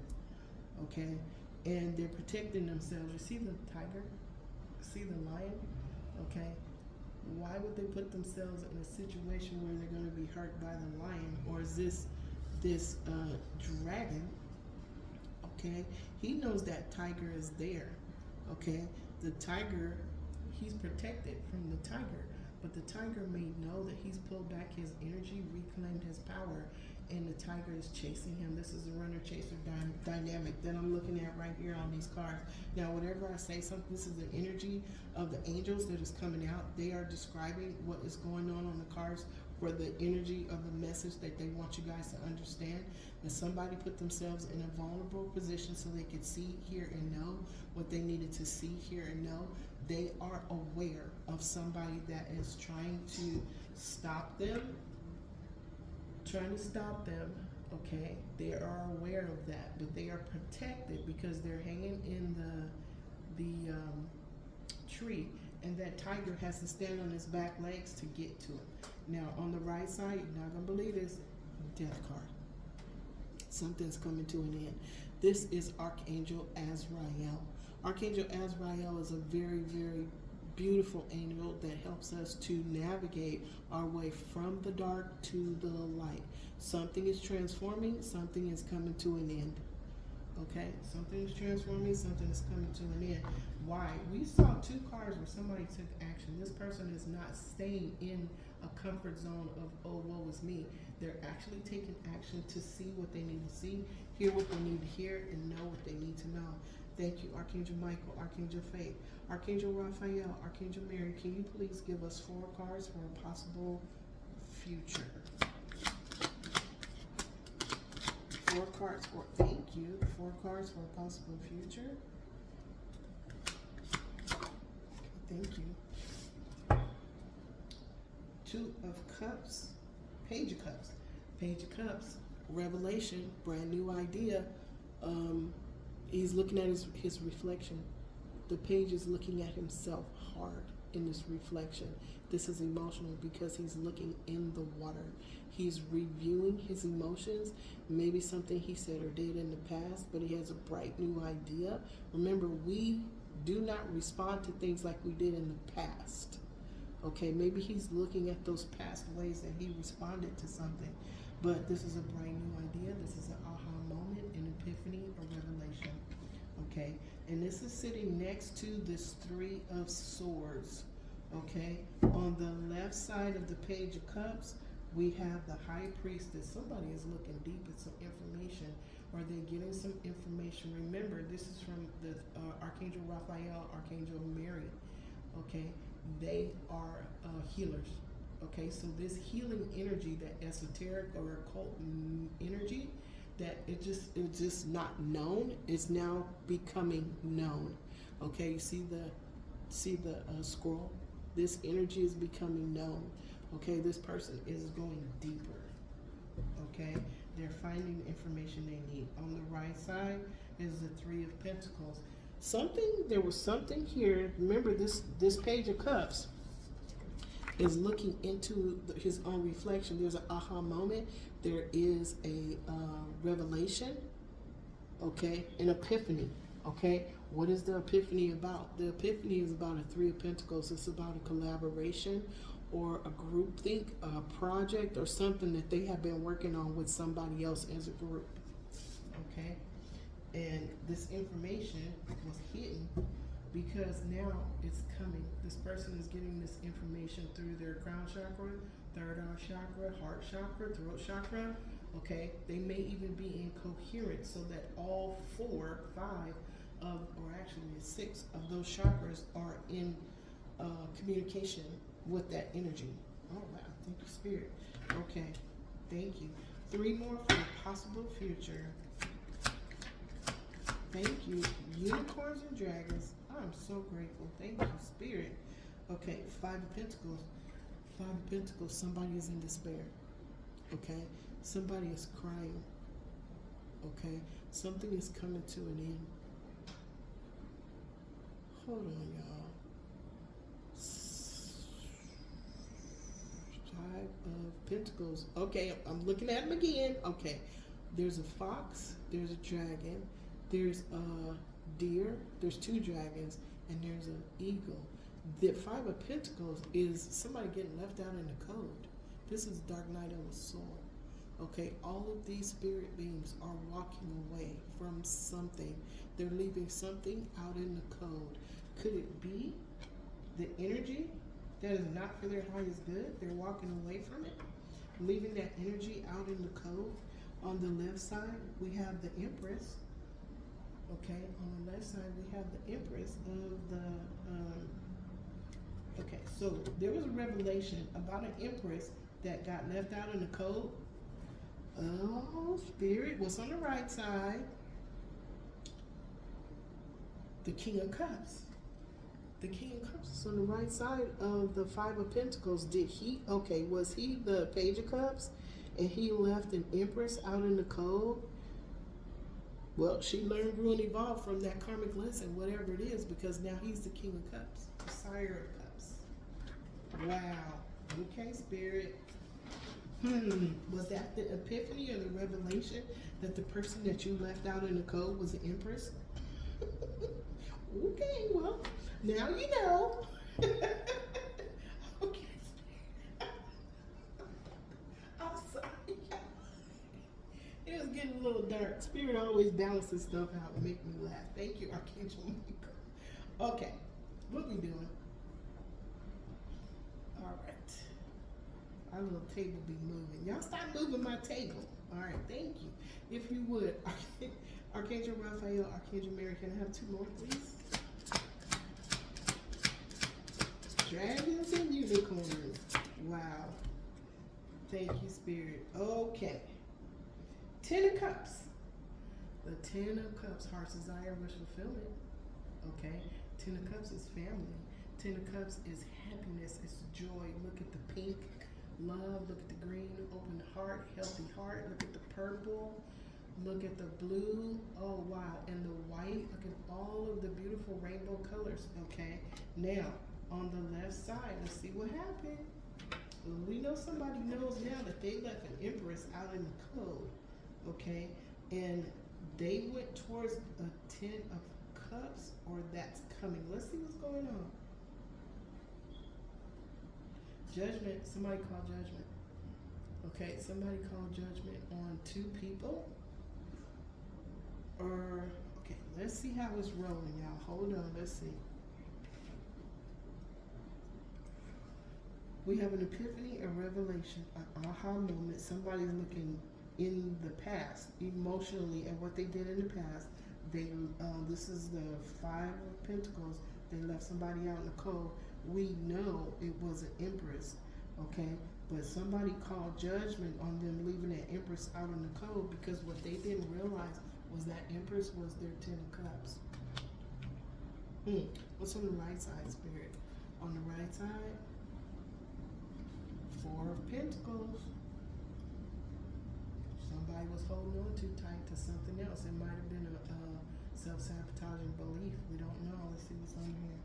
Okay, and they're protecting themselves. You see the tiger? See the lion? Okay. Why would they put themselves in a situation where they're going to be hurt by the lion? Or is this dragon? Okay, he knows that tiger is there. Okay, the tiger, he's protected from the tiger, but the tiger may know that he's pulled back his energy, reclaimed his power, and the tiger is chasing him. This is a runner-chaser dynamic that I'm looking at right here on these cards. Now, whenever I say something, this is the energy of the angels that is coming out. They are describing what is going on the cards for the energy of the message that they want you guys to understand. That somebody put themselves in a vulnerable position so they could see, hear, and know what they needed to see, hear, and know. They are aware of somebody that is trying to stop them. Okay, they are aware of that, but they are protected because they're hanging in the tree, and that tiger has to stand on his back legs to get to it. Now, on the right side, you're not gonna believe this, Death card. Something's coming to an end. This is Archangel Azrael. Archangel Azrael is a very, very beautiful angel that helps us to navigate our way from the dark to the light. Something is transforming, something is coming to an end. Okay, something is transforming, something is coming to an end. Why? We saw two cards where somebody took action. This person is not staying in a comfort zone of, oh, woe is me. They're actually taking action to see what they need to see, hear what they need to hear, and know what they need to know. Thank you, Archangel Michael, Archangel Faith, Archangel Raphael, Archangel Mary. Can you please give us 4 cards for a possible future? 4 cards for, thank you, 4 cards for a possible future. Thank you. 2 of Cups, Page of Cups, Page of Cups, Revelation, brand new idea. He's looking at his reflection. The page is looking at himself hard in this reflection. This is emotional because he's looking in the water. He's reviewing his emotions, maybe something he said or did in the past, but he has a bright new idea. Remember, we do not respond to things like we did in the past. Okay, maybe he's looking at those past ways that he responded to something. But this is a brand new idea. This is an aha moment, an epiphany, a revelation. Okay, and this is sitting next to this 3 of Swords. Okay, on the left side of the Page of Cups, we have the High Priestess. Somebody is looking deep at some information, or they're getting some information. Remember, this is from the Archangel Raphael, Archangel Mary. Okay, they are healers. Okay, so this healing energy, that esoteric or occult energy, that it's just not known, is now becoming known. Okay, you see the scroll. This energy is becoming known. Okay, this person is going deeper. Okay, they're finding information they need. On the right side is the 3 of Pentacles. There was something here. Remember, this Page of Cups is looking into his own reflection. There's an aha moment. There is a revelation. Okay, an epiphany. Okay, what is the epiphany about? The epiphany is about a Three of Pentacles. It's about a collaboration or a group think, a project or something that they have been working on with somebody else as a group. Okay, and this information was hidden because now it's coming. This person is getting this information through their crown chakra, third eye chakra, heart chakra, throat chakra. Okay, they may even be in coherence so that all 4, 5 of, or actually 6 of those chakras are in communication with that energy. Oh wow, thank you, Spirit. Okay, thank you. 3 more for the possible future. Thank you. Unicorns and dragons. I'm so grateful. Thank you, Spirit. Okay, 5 of Pentacles. 5 of Pentacles. Somebody is in despair. Okay? Somebody is crying. Okay? Something is coming to an end. Hold on, y'all. 5 of Pentacles. Okay, I'm looking at them again. Okay. There's a fox. There's a dragon. There's a deer, there's 2 dragons, and there's an eagle. The 5 of Pentacles is somebody getting left out in the cold. This is Dark Night of the Soul. Okay, all of these spirit beings are walking away from something. They're leaving something out in the cold. Could it be the energy that is not for their highest good? They're walking away from it, leaving that energy out in the cold. On the left side, we have the Empress. Okay, on the left side we have the Empress of the, okay, so there was a revelation about an Empress that got left out in the cold. Oh, Spirit, what's on the right side? The King of Cups. The King of Cups is on the right side of the 5 of Pentacles. Did he, okay, was he the Page of Cups and he left an Empress out in the cold? Well, she learned, grew, and evolved from that karmic lesson, whatever it is, because now he's the King of Cups, the Sire of Cups. Wow. Okay, Spirit. Was that the epiphany or the revelation that the person that you left out in the cold was the Empress? Okay, well, now you know. Okay. I'm sorry. It was getting a little dark. Spirit always balances stuff out and make me laugh. Thank you, Archangel Michael. Okay, what we doing? All right. Our little table be moving. Y'all stop moving my table. All right, thank you. If you would, Archangel Raphael, Archangel Mary, can I have 2 more, please? Dragons and unicorns. Wow. Thank you, Spirit. Okay. 10 of Cups. The 10 of Cups, heart's desire, wish fulfillment. Okay. 10 of Cups is family. 10 of Cups is happiness, it's joy. Look at the pink, love. Look at the green, open heart, healthy heart. Look at the purple. Look at the blue. Oh, wow. And the white. Look at all of the beautiful rainbow colors. Okay. Now, on the left side, let's see what happened. We know somebody knows now that they left an Empress out in the cold. Okay. And they went towards a 10 of Cups, or that's coming. Let's see what's going on. Judgment. Somebody call judgment. Okay. Somebody call judgment on 2 people. Or, okay, let's see how it's rolling, y'all. Hold on, let's see. We have an epiphany, a revelation, an aha moment. Somebody's looking in the past, emotionally, at what they did in the past. They, this is the 5 of Pentacles. They left somebody out in the cold. We know it was an Empress, okay? But somebody called judgment on them leaving that Empress out in the cold, because what they didn't realize was that Empress was their 10 of Cups. What's on the right side, Spirit? On the right side, 4 of Pentacles. Somebody was holding on too tight to something else. It might have been a self-sabotaging belief. We don't know. Let's see what's on here.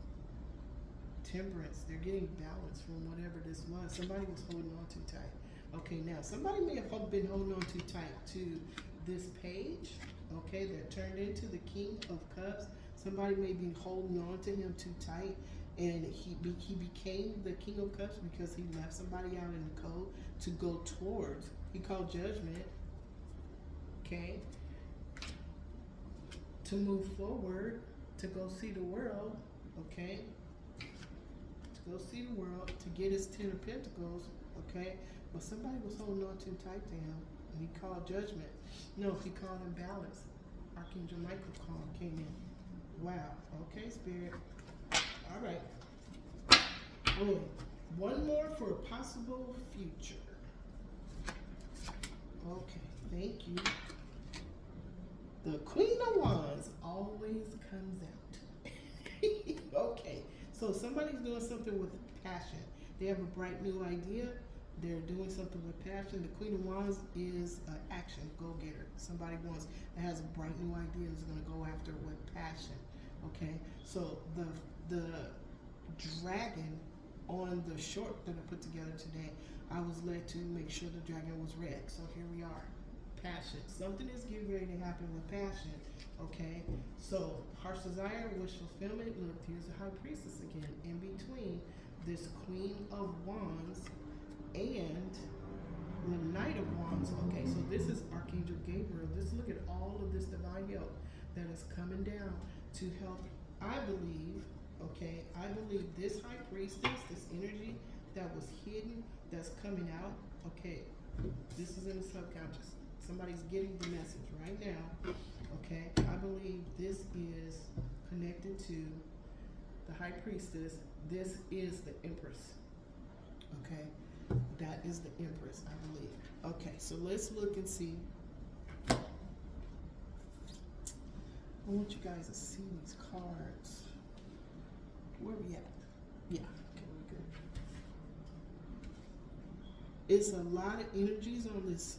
Temperance. They're getting balance from whatever this was. Somebody was holding on too tight. Okay, now somebody may have been holding on too tight to this page. okay, that turned into the King of Cups. Somebody may be holding on to him too tight, and he became the King of Cups because he left somebody out in the cold to go towards. He called judgment, okay, to move forward, to go see the world, okay, to go see the world, to get his 10 of Pentacles, okay, but somebody was holding on too tight to him, and he called judgment. No, he called imbalance. Archangel Michael came in. Wow, okay, Spirit. All right. Oh, one more for a possible future. Okay, thank you. The Queen of Wands always comes out. Okay, so somebody's doing something with passion. They have a bright new idea. They're doing something with passion. The Queen of Wands is an action go-getter. Somebody that has a bright new idea is going to go after it with passion. Okay, so the dragon on the short that I put together today, I was led to make sure the dragon was red. So here we are. Passion. Something is getting ready to happen with passion. Okay, so heart's desire, wish fulfillment. Look, here's the High Priestess again. In between this Queen of Wands and the Knight of Wands. Okay, so this is Archangel Gabriel. Look at all of this divine help that is coming down to help. I believe this High Priestess, this energy that was hidden, that's coming out. Okay, this is in the subconscious. Somebody's getting the message right now. Okay, I believe this is connected to the High Priestess. This is the Empress. Okay, that is the Empress, I believe. Okay, so let's look and see. I want you guys to see these cards. Where we at? Yeah, okay, we're good. It's a lot of energies on this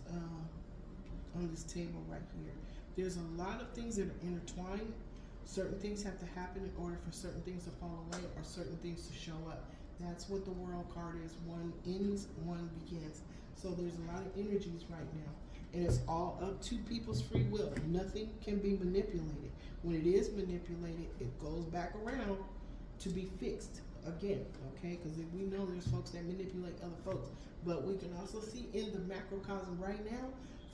table right here. There's a lot of things that are intertwined. Certain things have to happen in order for certain things to fall away or certain things to show up. That's what the World card is. One ends, one begins. So there's a lot of energies right now. And it's all up to people's free will. Nothing can be manipulated. When it is manipulated, it goes back around to be fixed again, okay? Because we know there's folks that manipulate other folks. But we can also see in the macrocosm right now,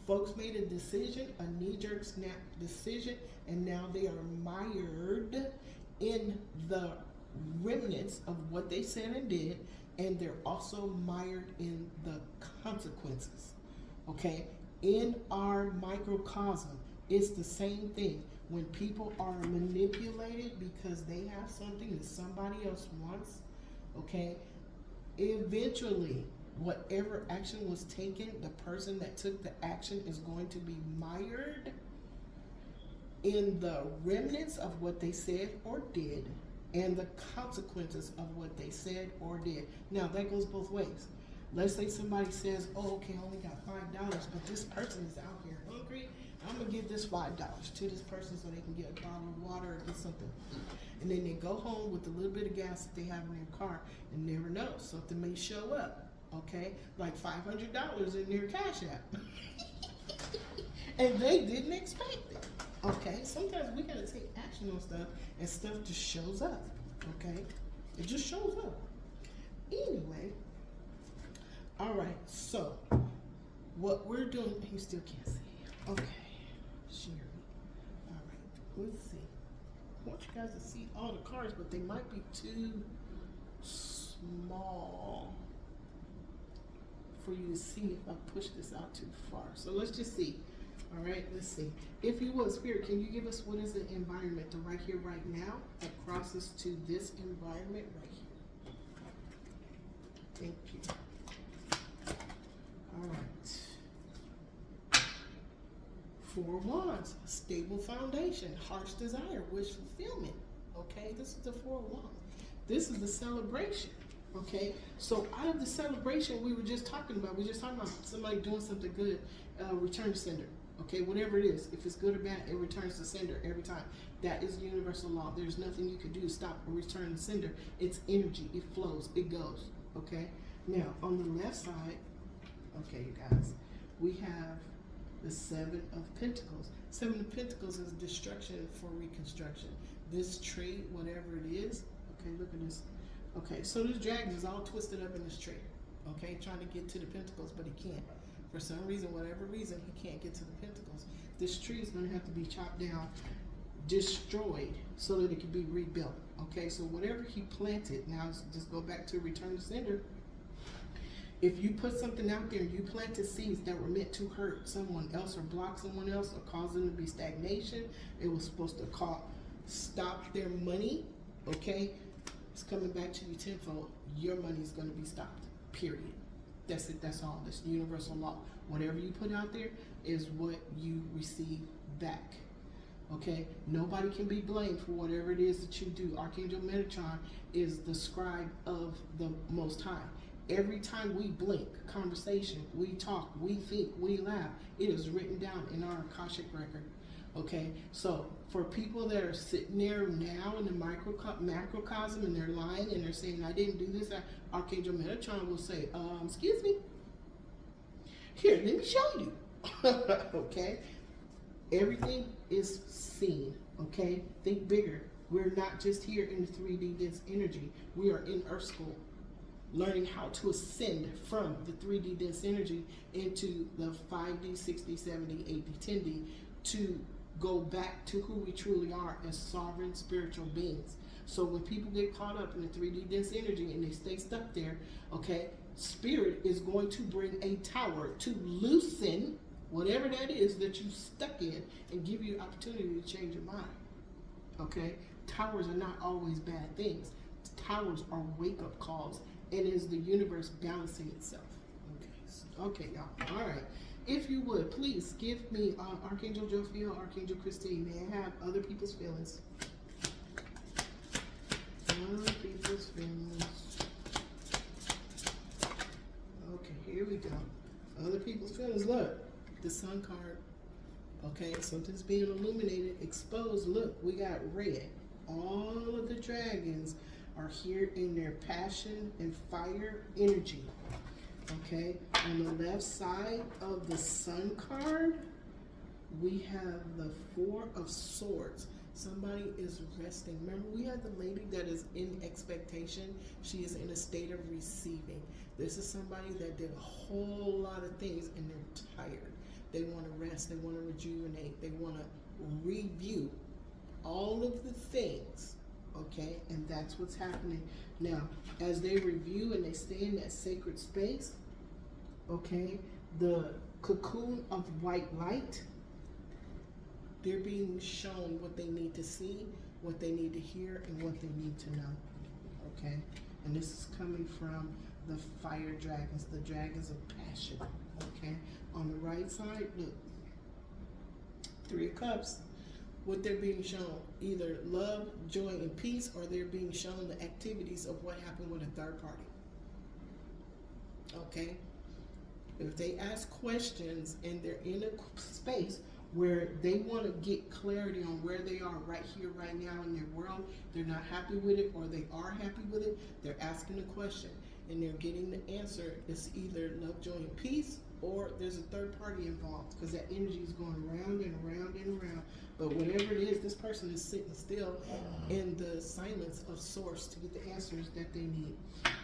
folks made a decision, a knee-jerk snap decision, and now they are mired in the remnants of what they said and did, and they're also mired in the consequences, okay? In our microcosm, it's the same thing. When people are manipulated because they have something that somebody else wants, okay, eventually, whatever action was taken, the person that took the action is going to be mired in the remnants of what they said or did and the consequences of what they said or did. Now, that goes both ways. Let's say somebody says, oh, okay, I only got $5, but this person is out here hungry. I'm going to give this $5 to this person so they can get a bottle of water or get something to eat. And then they go home with a little bit of gas that they have in their car and never know. Something may show up, okay? Like $500 in their Cash App. And they didn't expect it, okay? Sometimes we got to take action on stuff and stuff just shows up, okay? It just shows up. Anyway, all right, so what we're doing, you still can't see. Okay, Sherry. All right, let's see. I want you guys to see all the cards, but they might be too small for you to see if I push this out too far. So let's just see. All right, let's see. If you will, Spirit, can you give us what is the environment to right here, right now, that crosses to this environment right here? Thank you. All right. 4 Wands, stable foundation, heart's desire, wish fulfillment. Okay, this is the 4 Wands. This is the celebration. Okay, so out of the celebration we were just talking about, somebody doing something good, return to sender. Okay, whatever it is, if it's good or bad, it returns to sender every time. That is universal law. There's nothing you can do to stop or return to sender. It's energy. It flows. It goes. Okay. Now on the left side, okay, you guys, we have the Seven of Pentacles. Seven of Pentacles is destruction for reconstruction. This tree, whatever it is, okay, look at this. Okay, so this dragon is all twisted up in this tree, okay, trying to get to the Pentacles, but he can't. For some reason, whatever reason, he can't get to the Pentacles. This tree is going to have to be chopped down, destroyed, so that it can be rebuilt. Okay, so whatever he planted, now just go back to return to sender. If you put something out there, you planted seeds that were meant to hurt someone else or block someone else or cause them to be stagnation, it was supposed to stop their money, okay? It's coming back to you tenfold. Your money is going to be stopped, period. That's it, that's all. That's universal law. Whatever you put out there is what you receive back. Okay, nobody can be blamed for whatever it is that you do. Archangel Metatron is the scribe of the Most High. Every time we blink, conversation, we talk, we think, we laugh, it is written down in our Akashic record. Okay, so for people that are sitting there now in the macrocosm and they're lying and they're saying, I didn't do this, Archangel Metatron will say, excuse me, here, let me show you. Okay, everything is seen. Okay, think bigger. We're not just here in the 3D dense energy. We are in Earth School, learning how to ascend from the 3D dense energy into the 5D, 6D, 7D, 8D, 10D to go back to who we truly are as sovereign spiritual beings. So when people get caught up in the 3D dense energy and they stay stuck there, okay, Spirit is going to bring a tower to loosen whatever that is that you're stuck in and give you an opportunity to change your mind. Okay? Towers are not always bad things. Towers are wake-up calls, and is the universe balancing itself. Okay, y'all. All right. If you would, please give me Archangel Jophiel, Archangel Christine. May I have other people's feelings? Other people's feelings. Okay, here we go. Other people's feelings. Look, the Sun card. Okay, something's being illuminated, exposed. Look, we got red. All of the dragons are here in their passion and fire energy. Okay, on the left side of the Sun card, we have the Four of Swords. Somebody is resting. Remember, we have the lady that is in expectation. She is in a state of receiving. This is somebody that did a whole lot of things and they're tired. They want to rest. They want to rejuvenate. They want to review all of the things. Okay, and that's what's happening now. As they review and they stay in that sacred space, okay, the cocoon of white light, they're being shown what they need to see, what they need to hear, and what they need to know. Okay, and this is coming from the fire dragons, the dragons of passion. Okay, on the right side, look, Three of Cups. What they're being shown, either love, joy, and peace, or they're being shown the activities of what happened with a third party. Okay? If they ask questions and they're in a space where they want to get clarity on where they are right here, right now in their world, they're not happy with it or they are happy with it, they're asking a question and they're getting the answer. It's either love, joy, and peace, or there's a third party involved because that energy is going round and around and around. But whatever it is, this person is sitting still in the silence of source to get the answers that they need.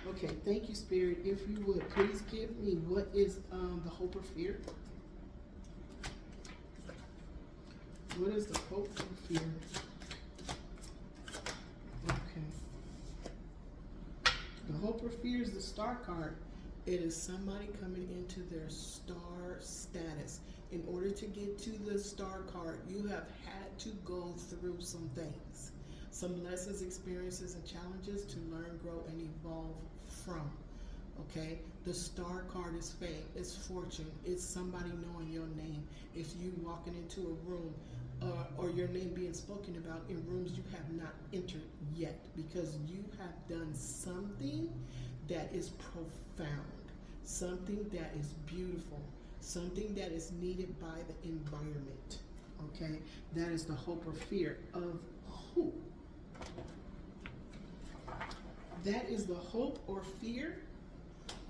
Okay, thank you, Spirit. If you would, please give me what is the hope or fear? What is the hope or fear? Okay. The hope or fear is the star card. It is somebody coming into their star status. In order to get to the star card, you have had to go through some things, some lessons, experiences, and challenges to learn, grow, and evolve from. Okay? The star card is fame, it's fortune, it's somebody knowing your name. It's you walking into a room or your name being spoken about in rooms you have not entered yet because you have done something that is profound, something that is beautiful, something that is needed by the environment. Okay, that is the hope or fear of who? That is the hope or fear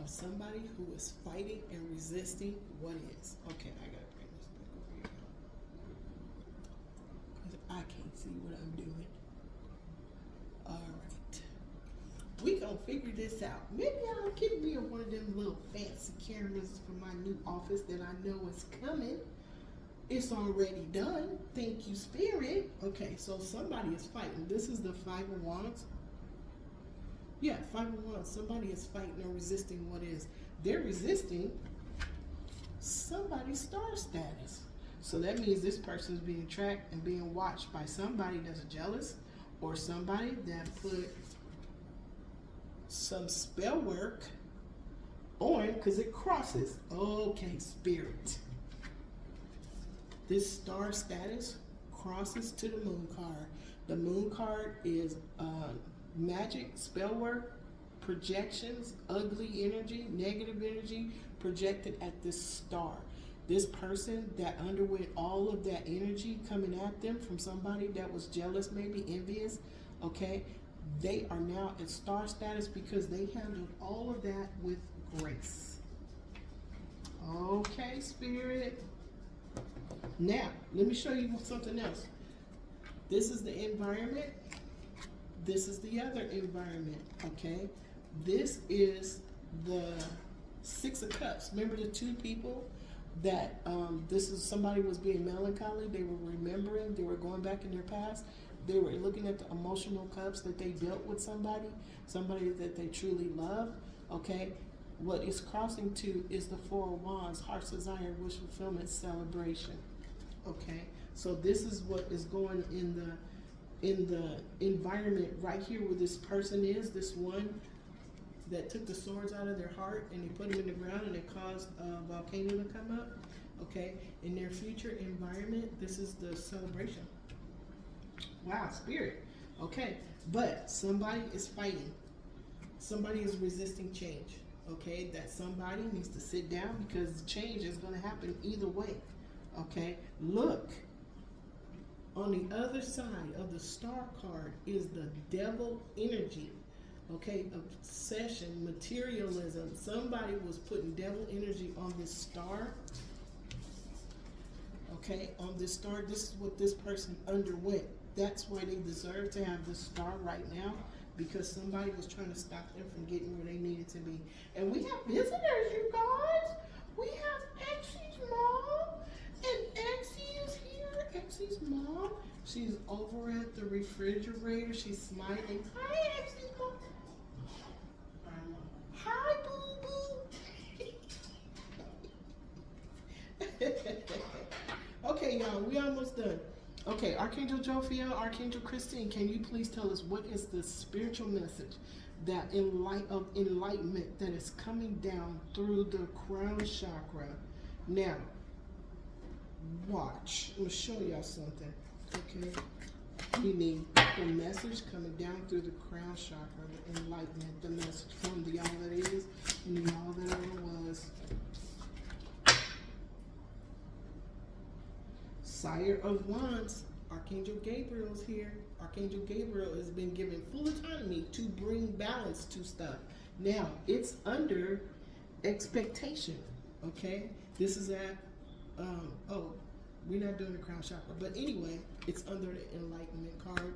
of somebody who is fighting and resisting what is. Okay, I gotta bring this see what I'm doing. All right. We gonna figure this out. Maybe I'll get me one of them little fancy cameras for my new office that I know is coming. It's already done. Thank you, Spirit. Okay, so somebody is fighting. This is the Five of Wands. Yeah, Five of Wands. Somebody is fighting or resisting what is. They're resisting somebody's star status. So that means this person is being tracked and being watched by somebody that's jealous, or somebody that put some spell work on, because it crosses. Okay, Spirit. This star status crosses to the moon card. The moon card is magic, spell work, projections, ugly energy, negative energy projected at this star. This person that underwent all of that energy coming at them from somebody that was jealous, maybe envious, okay, they are now at star status because they handled all of that with grace. Okay, Spirit. Now, let me show you something else. This is the environment. This is the other environment, okay? This is the Six of Cups. Remember the two people that this is somebody was being melancholy. They were remembering. They were going back in their past. They were looking at the emotional cups that they built with somebody that they truly loved, okay? What is crossing to is the Four of Wands, heart's desire, wish fulfillment, celebration. Okay, so this is what is going in the environment right here where this person is, this one that took the swords out of their heart and they put them in the ground and it caused a volcano to come up. Okay, in their future environment, this is the celebration. Wow, Spirit. Okay, but somebody is fighting. Somebody is resisting change. Okay, that somebody needs to sit down because change is going to happen either way. Okay, look, on the other side of the star card is the devil energy. Okay, obsession, materialism. Somebody was putting devil energy on this star. Okay, on this star, this is what this person underwent. That's why they deserve to have this star right now, because somebody was trying to stop them from getting where they needed to be. And we have visitors, you guys. We have Exie's mom. And Exie is here. Exie's mom. She's over at the refrigerator. She's smiling. Hi, Exie's mom. Hi, boo-boo. Okay, y'all. We almost done. Okay, Archangel Jophiel, Archangel Christine, can you please tell us what is the spiritual message that of enlightenment that is coming down through the crown chakra? Now, watch. I'm going to show y'all something. Okay, we need the message coming down through the crown chakra, the enlightenment, the message from the all that is and the all that ever was. Sire of Wands, Archangel Gabriel is here. Archangel Gabriel has been given full autonomy to bring balance to stuff. Now, it's under expectation, okay? This is at, we're not doing the crown chakra, but anyway, it's under the enlightenment card,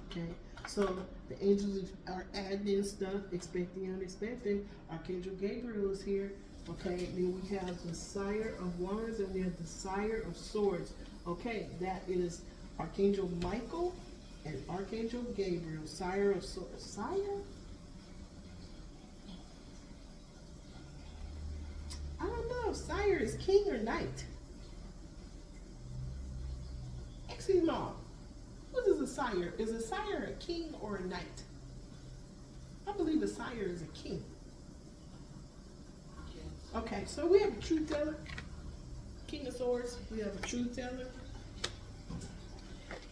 okay? So the angels are adding in stuff, expecting unexpected. Archangel Gabriel is here, okay? Then we have the Sire of Wands and we have the Sire of Swords. Okay, that is Archangel Michael and Archangel Gabriel, Sire of Swords. Sire? I don't know. Sire is king or knight? Exie's mom. What is a sire? Is a sire a king or a knight? I believe a sire is a king. Okay, so we have a truth teller. King of Swords, we have a truth teller,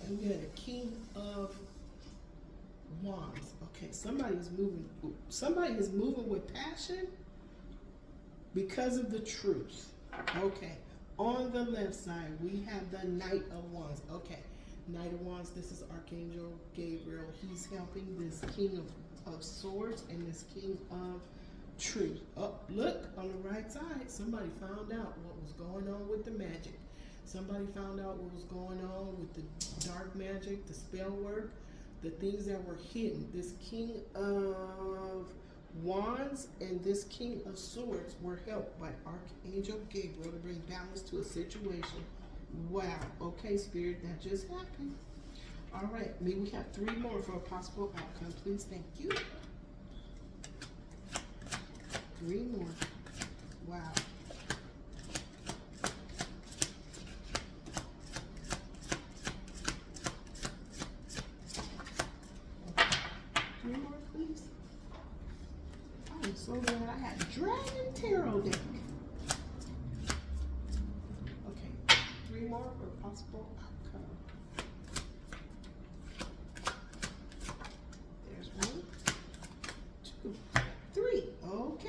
and we have a King of Wands. Okay, somebody is moving with passion because of the truth. Okay, on the left side, we have the Knight of Wands. Okay, Knight of Wands, this is Archangel Gabriel. He's helping this King of Swords and this King of Truth. Oh, look, on the right side, somebody found out what was going on with the magic. Somebody found out what was going on with the dark magic, the spell work, the things that were hidden. This King of Wands and this King of Swords were helped by Archangel Gabriel to bring balance to a situation. Wow. Okay, Spirit, that just happened. All right, may we have 3 more for a possible outcome, please? Thank you. 3 more. Wow. Okay. 3 more, please. I am so glad I had Dragon Tarot deck. Okay, 3 more for a possible outcome. There's 1, 2, 3. Okay.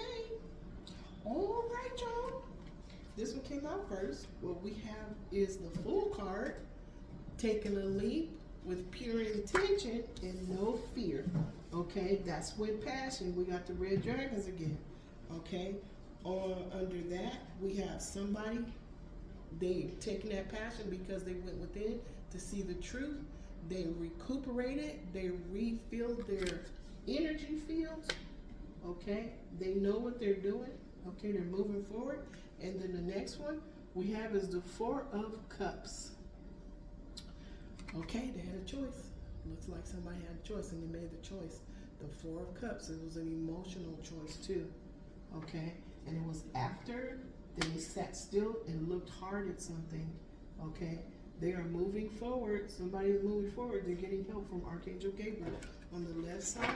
All right, y'all. This one came out first. What we have is the Fool card, taking a leap with pure intention and no fear. Okay, that's with passion. We got the red dragons again. Okay, under that we have somebody, they taking that passion because they went within to see the truth. They recuperated, they refilled their energy fields. Okay, they know what they're doing. Okay, they're moving forward. And then the next one we have is the 4 of Cups. Okay, they had a choice. Looks like somebody had a choice and they made the choice. The 4 of Cups, it was an emotional choice too. Okay, and it was after they sat still and looked hard at something. Okay, they are moving forward. Somebody is moving forward. They're getting help from Archangel Gabriel. On the left side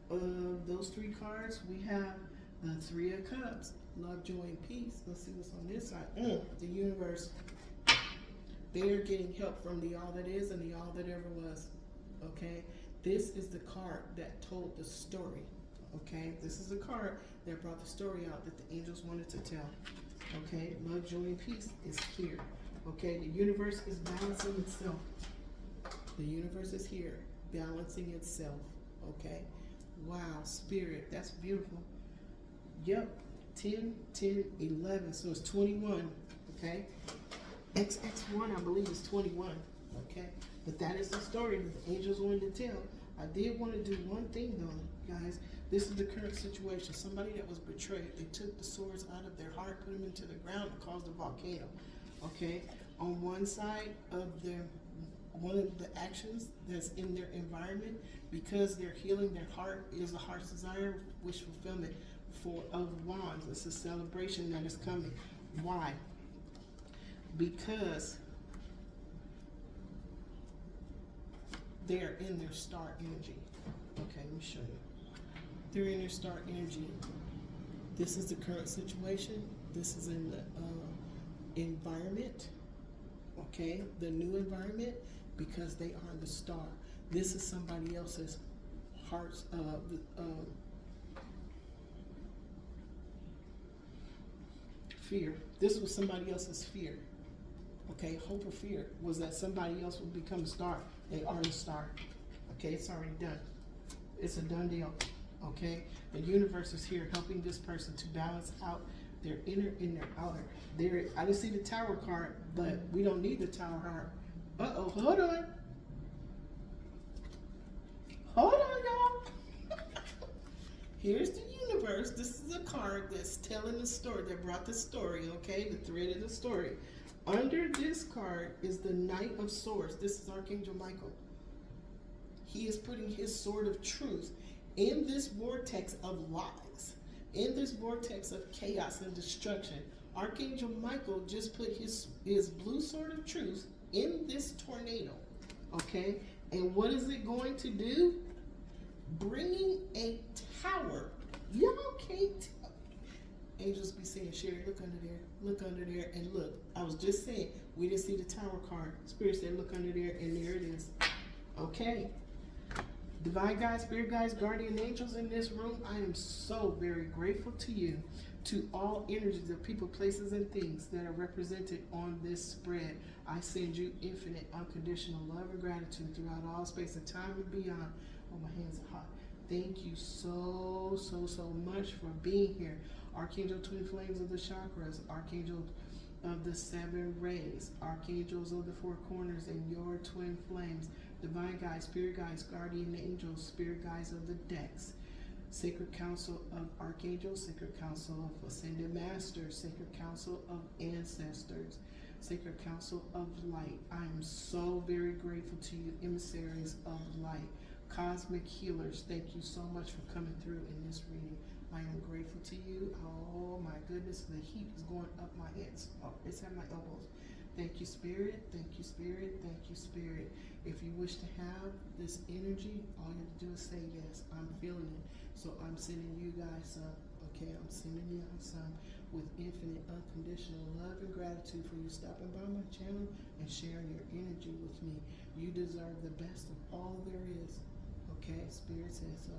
of those 3 cards, we have the 3 of Cups, love, joy, and peace. Let's see what's on this side. The universe. They are getting help from the all that is and the all that ever was. Okay, this is the card that told the story. Okay, this is the card that brought the story out that the angels wanted to tell. Okay, love, joy, and peace is here. Okay, the universe is balancing itself. The universe is here, balancing itself. Okay, wow, Spirit, that's beautiful. Yep, 10, 10, 11, so it's 21. Okay, XX1, I believe, is 21. Okay, but that is the story that the angels wanted to tell. I did want to do one thing though, guys. This is the current situation. Somebody that was betrayed. They took the swords out of their heart, put them into the ground, and caused a volcano. Okay, on one side of one of the actions that's in their environment, because they're healing their heart, is a heart's desire, wish fulfillment of Wands. It's a celebration that is coming. Why? Because they're in their star energy. Okay, let me show you. They're in their star energy. This is the current situation. This is in the environment. Okay, the new environment, because they are the star. This is somebody else's heart's fear. This was somebody else's fear. Okay, hope or fear was that somebody else would become a star. They are the star. Okay, it's already done. It's a done deal. Okay, the universe is here helping this person to balance out their inner and their outer. I didn't see the Tower card, but we don't need the Tower card. Uh-oh, hold on. Hold on, y'all. Here's the universe. This is a card that's telling the story, that brought the story, okay? The thread of the story. Under this card is the Knight of Swords. This is Archangel Michael. He is putting his sword of truth in this vortex of lies, in this vortex of chaos and destruction. Archangel Michael just put his blue sword of truth in this tornado, okay? And what is it going to do? Bringing a tower. Y'all can't tell. Angels be saying, Sherry, look under there, and look. I was just saying, we didn't see the Tower card. Spirit said, look under there, and there it is. Okay. Divine guides, spirit guides, guardian angels in this room, I am so very grateful to you, to all energies of people, places, and things that are represented on this spread. I send you infinite, unconditional love and gratitude throughout all space and time and beyond. Oh, my hands are hot. Thank you so much for being here. Archangel Twin Flames of the Chakras, Archangel of the 7 rays, archangels of the 4 corners, and your twin flames, divine guides, spirit guides, guardian angels, spirit guides of the decks, sacred council of archangels, sacred council of ascended masters, sacred council of ancestors, sacred council of light. I am so very grateful to you, emissaries of light, cosmic healers. Thank you so much for coming through in this reading. I am grateful to you. Oh my goodness, the heat is going up my heads. Oh, it's at my elbows. Thank you, Spirit. Thank you, Spirit. Thank you, Spirit. If you wish to have this energy, all you have to do is say yes. I'm feeling it. So I'm sending you guys some. Okay, I'm sending you some with infinite, unconditional love and gratitude for you stopping by my channel and sharing your energy with me. You deserve the best of all there is. Okay, Spirit says so.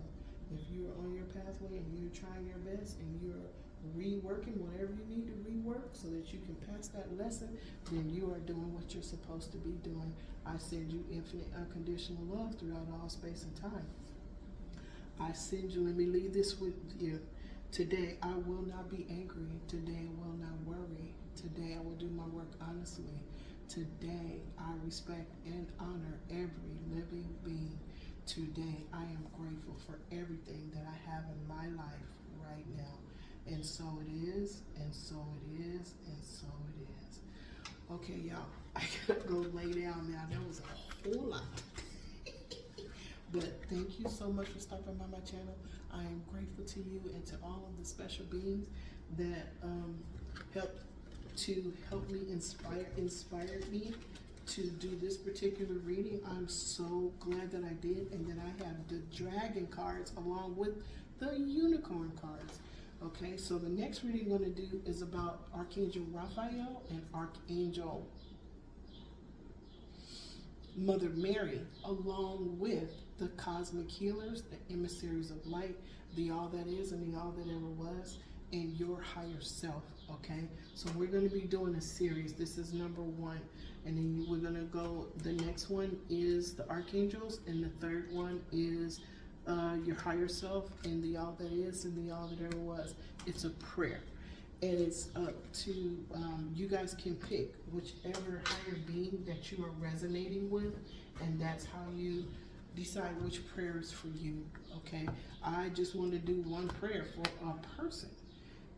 If you're on your pathway and you're trying your best and you're reworking whatever you need to rework so that you can pass that lesson, then you are doing what you're supposed to be doing. I send you infinite unconditional love throughout all space and time. I send you, let me leave this with you. Today I will not be angry. Today I will not worry. Today I will do my work honestly. Today I respect and honor every living being. Today, I am grateful for everything that I have in my life right now. And so it is, and so it is, and so it is. Okay, y'all, I gotta go lay down now. That was a whole lot. But thank you so much for stopping by my channel. I am grateful to you and to all of the special beings that help me inspired me to do this particular reading. I'm so glad that I did, and that I have the dragon cards along with the unicorn cards. Okay, so the next reading I'm going to do is about Archangel Raphael and Archangel Mother Mary, along with the cosmic healers, the emissaries of light, the all that is and the all that ever was, and your higher self. Okay, so we're going to be doing a series. This is number 1, and then we're going to go, the next one is the archangels, and the third one is your higher self, and the all that is and the all that ever was. It's a prayer, and it's up to you guys can pick whichever higher being that you are resonating with, and that's how you decide which prayer is for you. Okay, I just want to do one prayer for a person.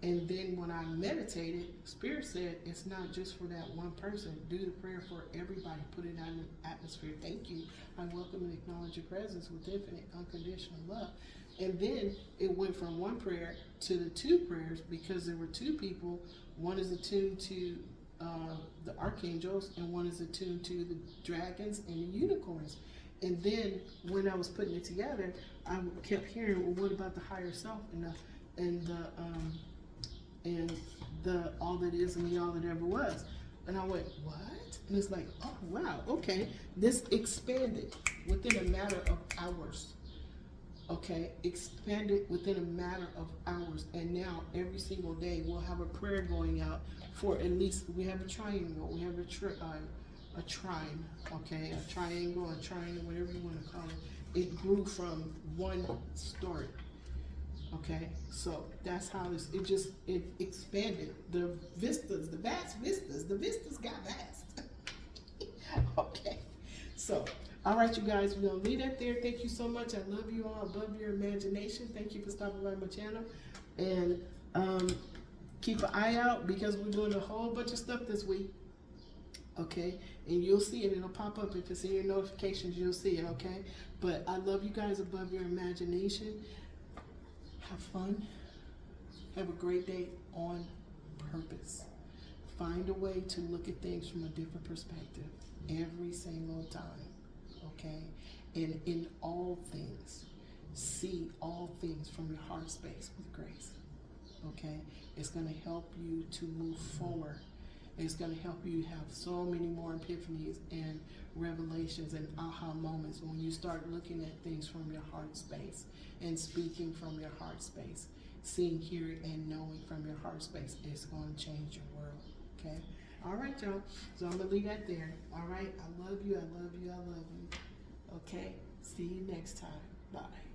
And then when I meditated, Spirit said, it's not just for that one person. Do the prayer for everybody. Put it out in the atmosphere. Thank you. I welcome and acknowledge your presence with infinite, unconditional love. And then it went from one prayer to the 2 prayers, because there were 2 people. One is attuned to the archangels, and one is attuned to the dragons and the unicorns. And then when I was putting it together, I kept hearing, well, what about the higher self and the all that is and the all that ever was? And I went, what? And it's like, oh wow, okay. This expanded within a matter of hours. Okay, expanded within a matter of hours. And now every single day we'll have a prayer going out for at least, we have a triangle, we have a trine, okay, a triangle, a triangle, whatever you want to call it. It grew from one story. Okay, so that's how it expanded. The vistas, the vast vistas, the vistas got vast. Okay, so, all right, you guys, we're going to leave that there. Thank you so much. I love you all above your imagination. Thank you for stopping by my channel. And keep an eye out, because we're doing a whole bunch of stuff this week. Okay, and you'll see it. It'll pop up. If it's in your notifications, you'll see it, okay? But I love you guys above your imagination. Have fun. Have a great day on purpose. Find a way to look at things from a different perspective every single time, okay? And in all things, see all things from your heart space with grace, okay? It's going to help you to move forward. It's going to help you have so many more epiphanies and revelations and aha moments when you start looking at things from your heart space and speaking from your heart space. Seeing, hearing, and knowing from your heart space is going to change your world, okay? All right, y'all. So I'm going to leave that there. All right? I love you. I love you. I love you. Okay? See you next time. Bye.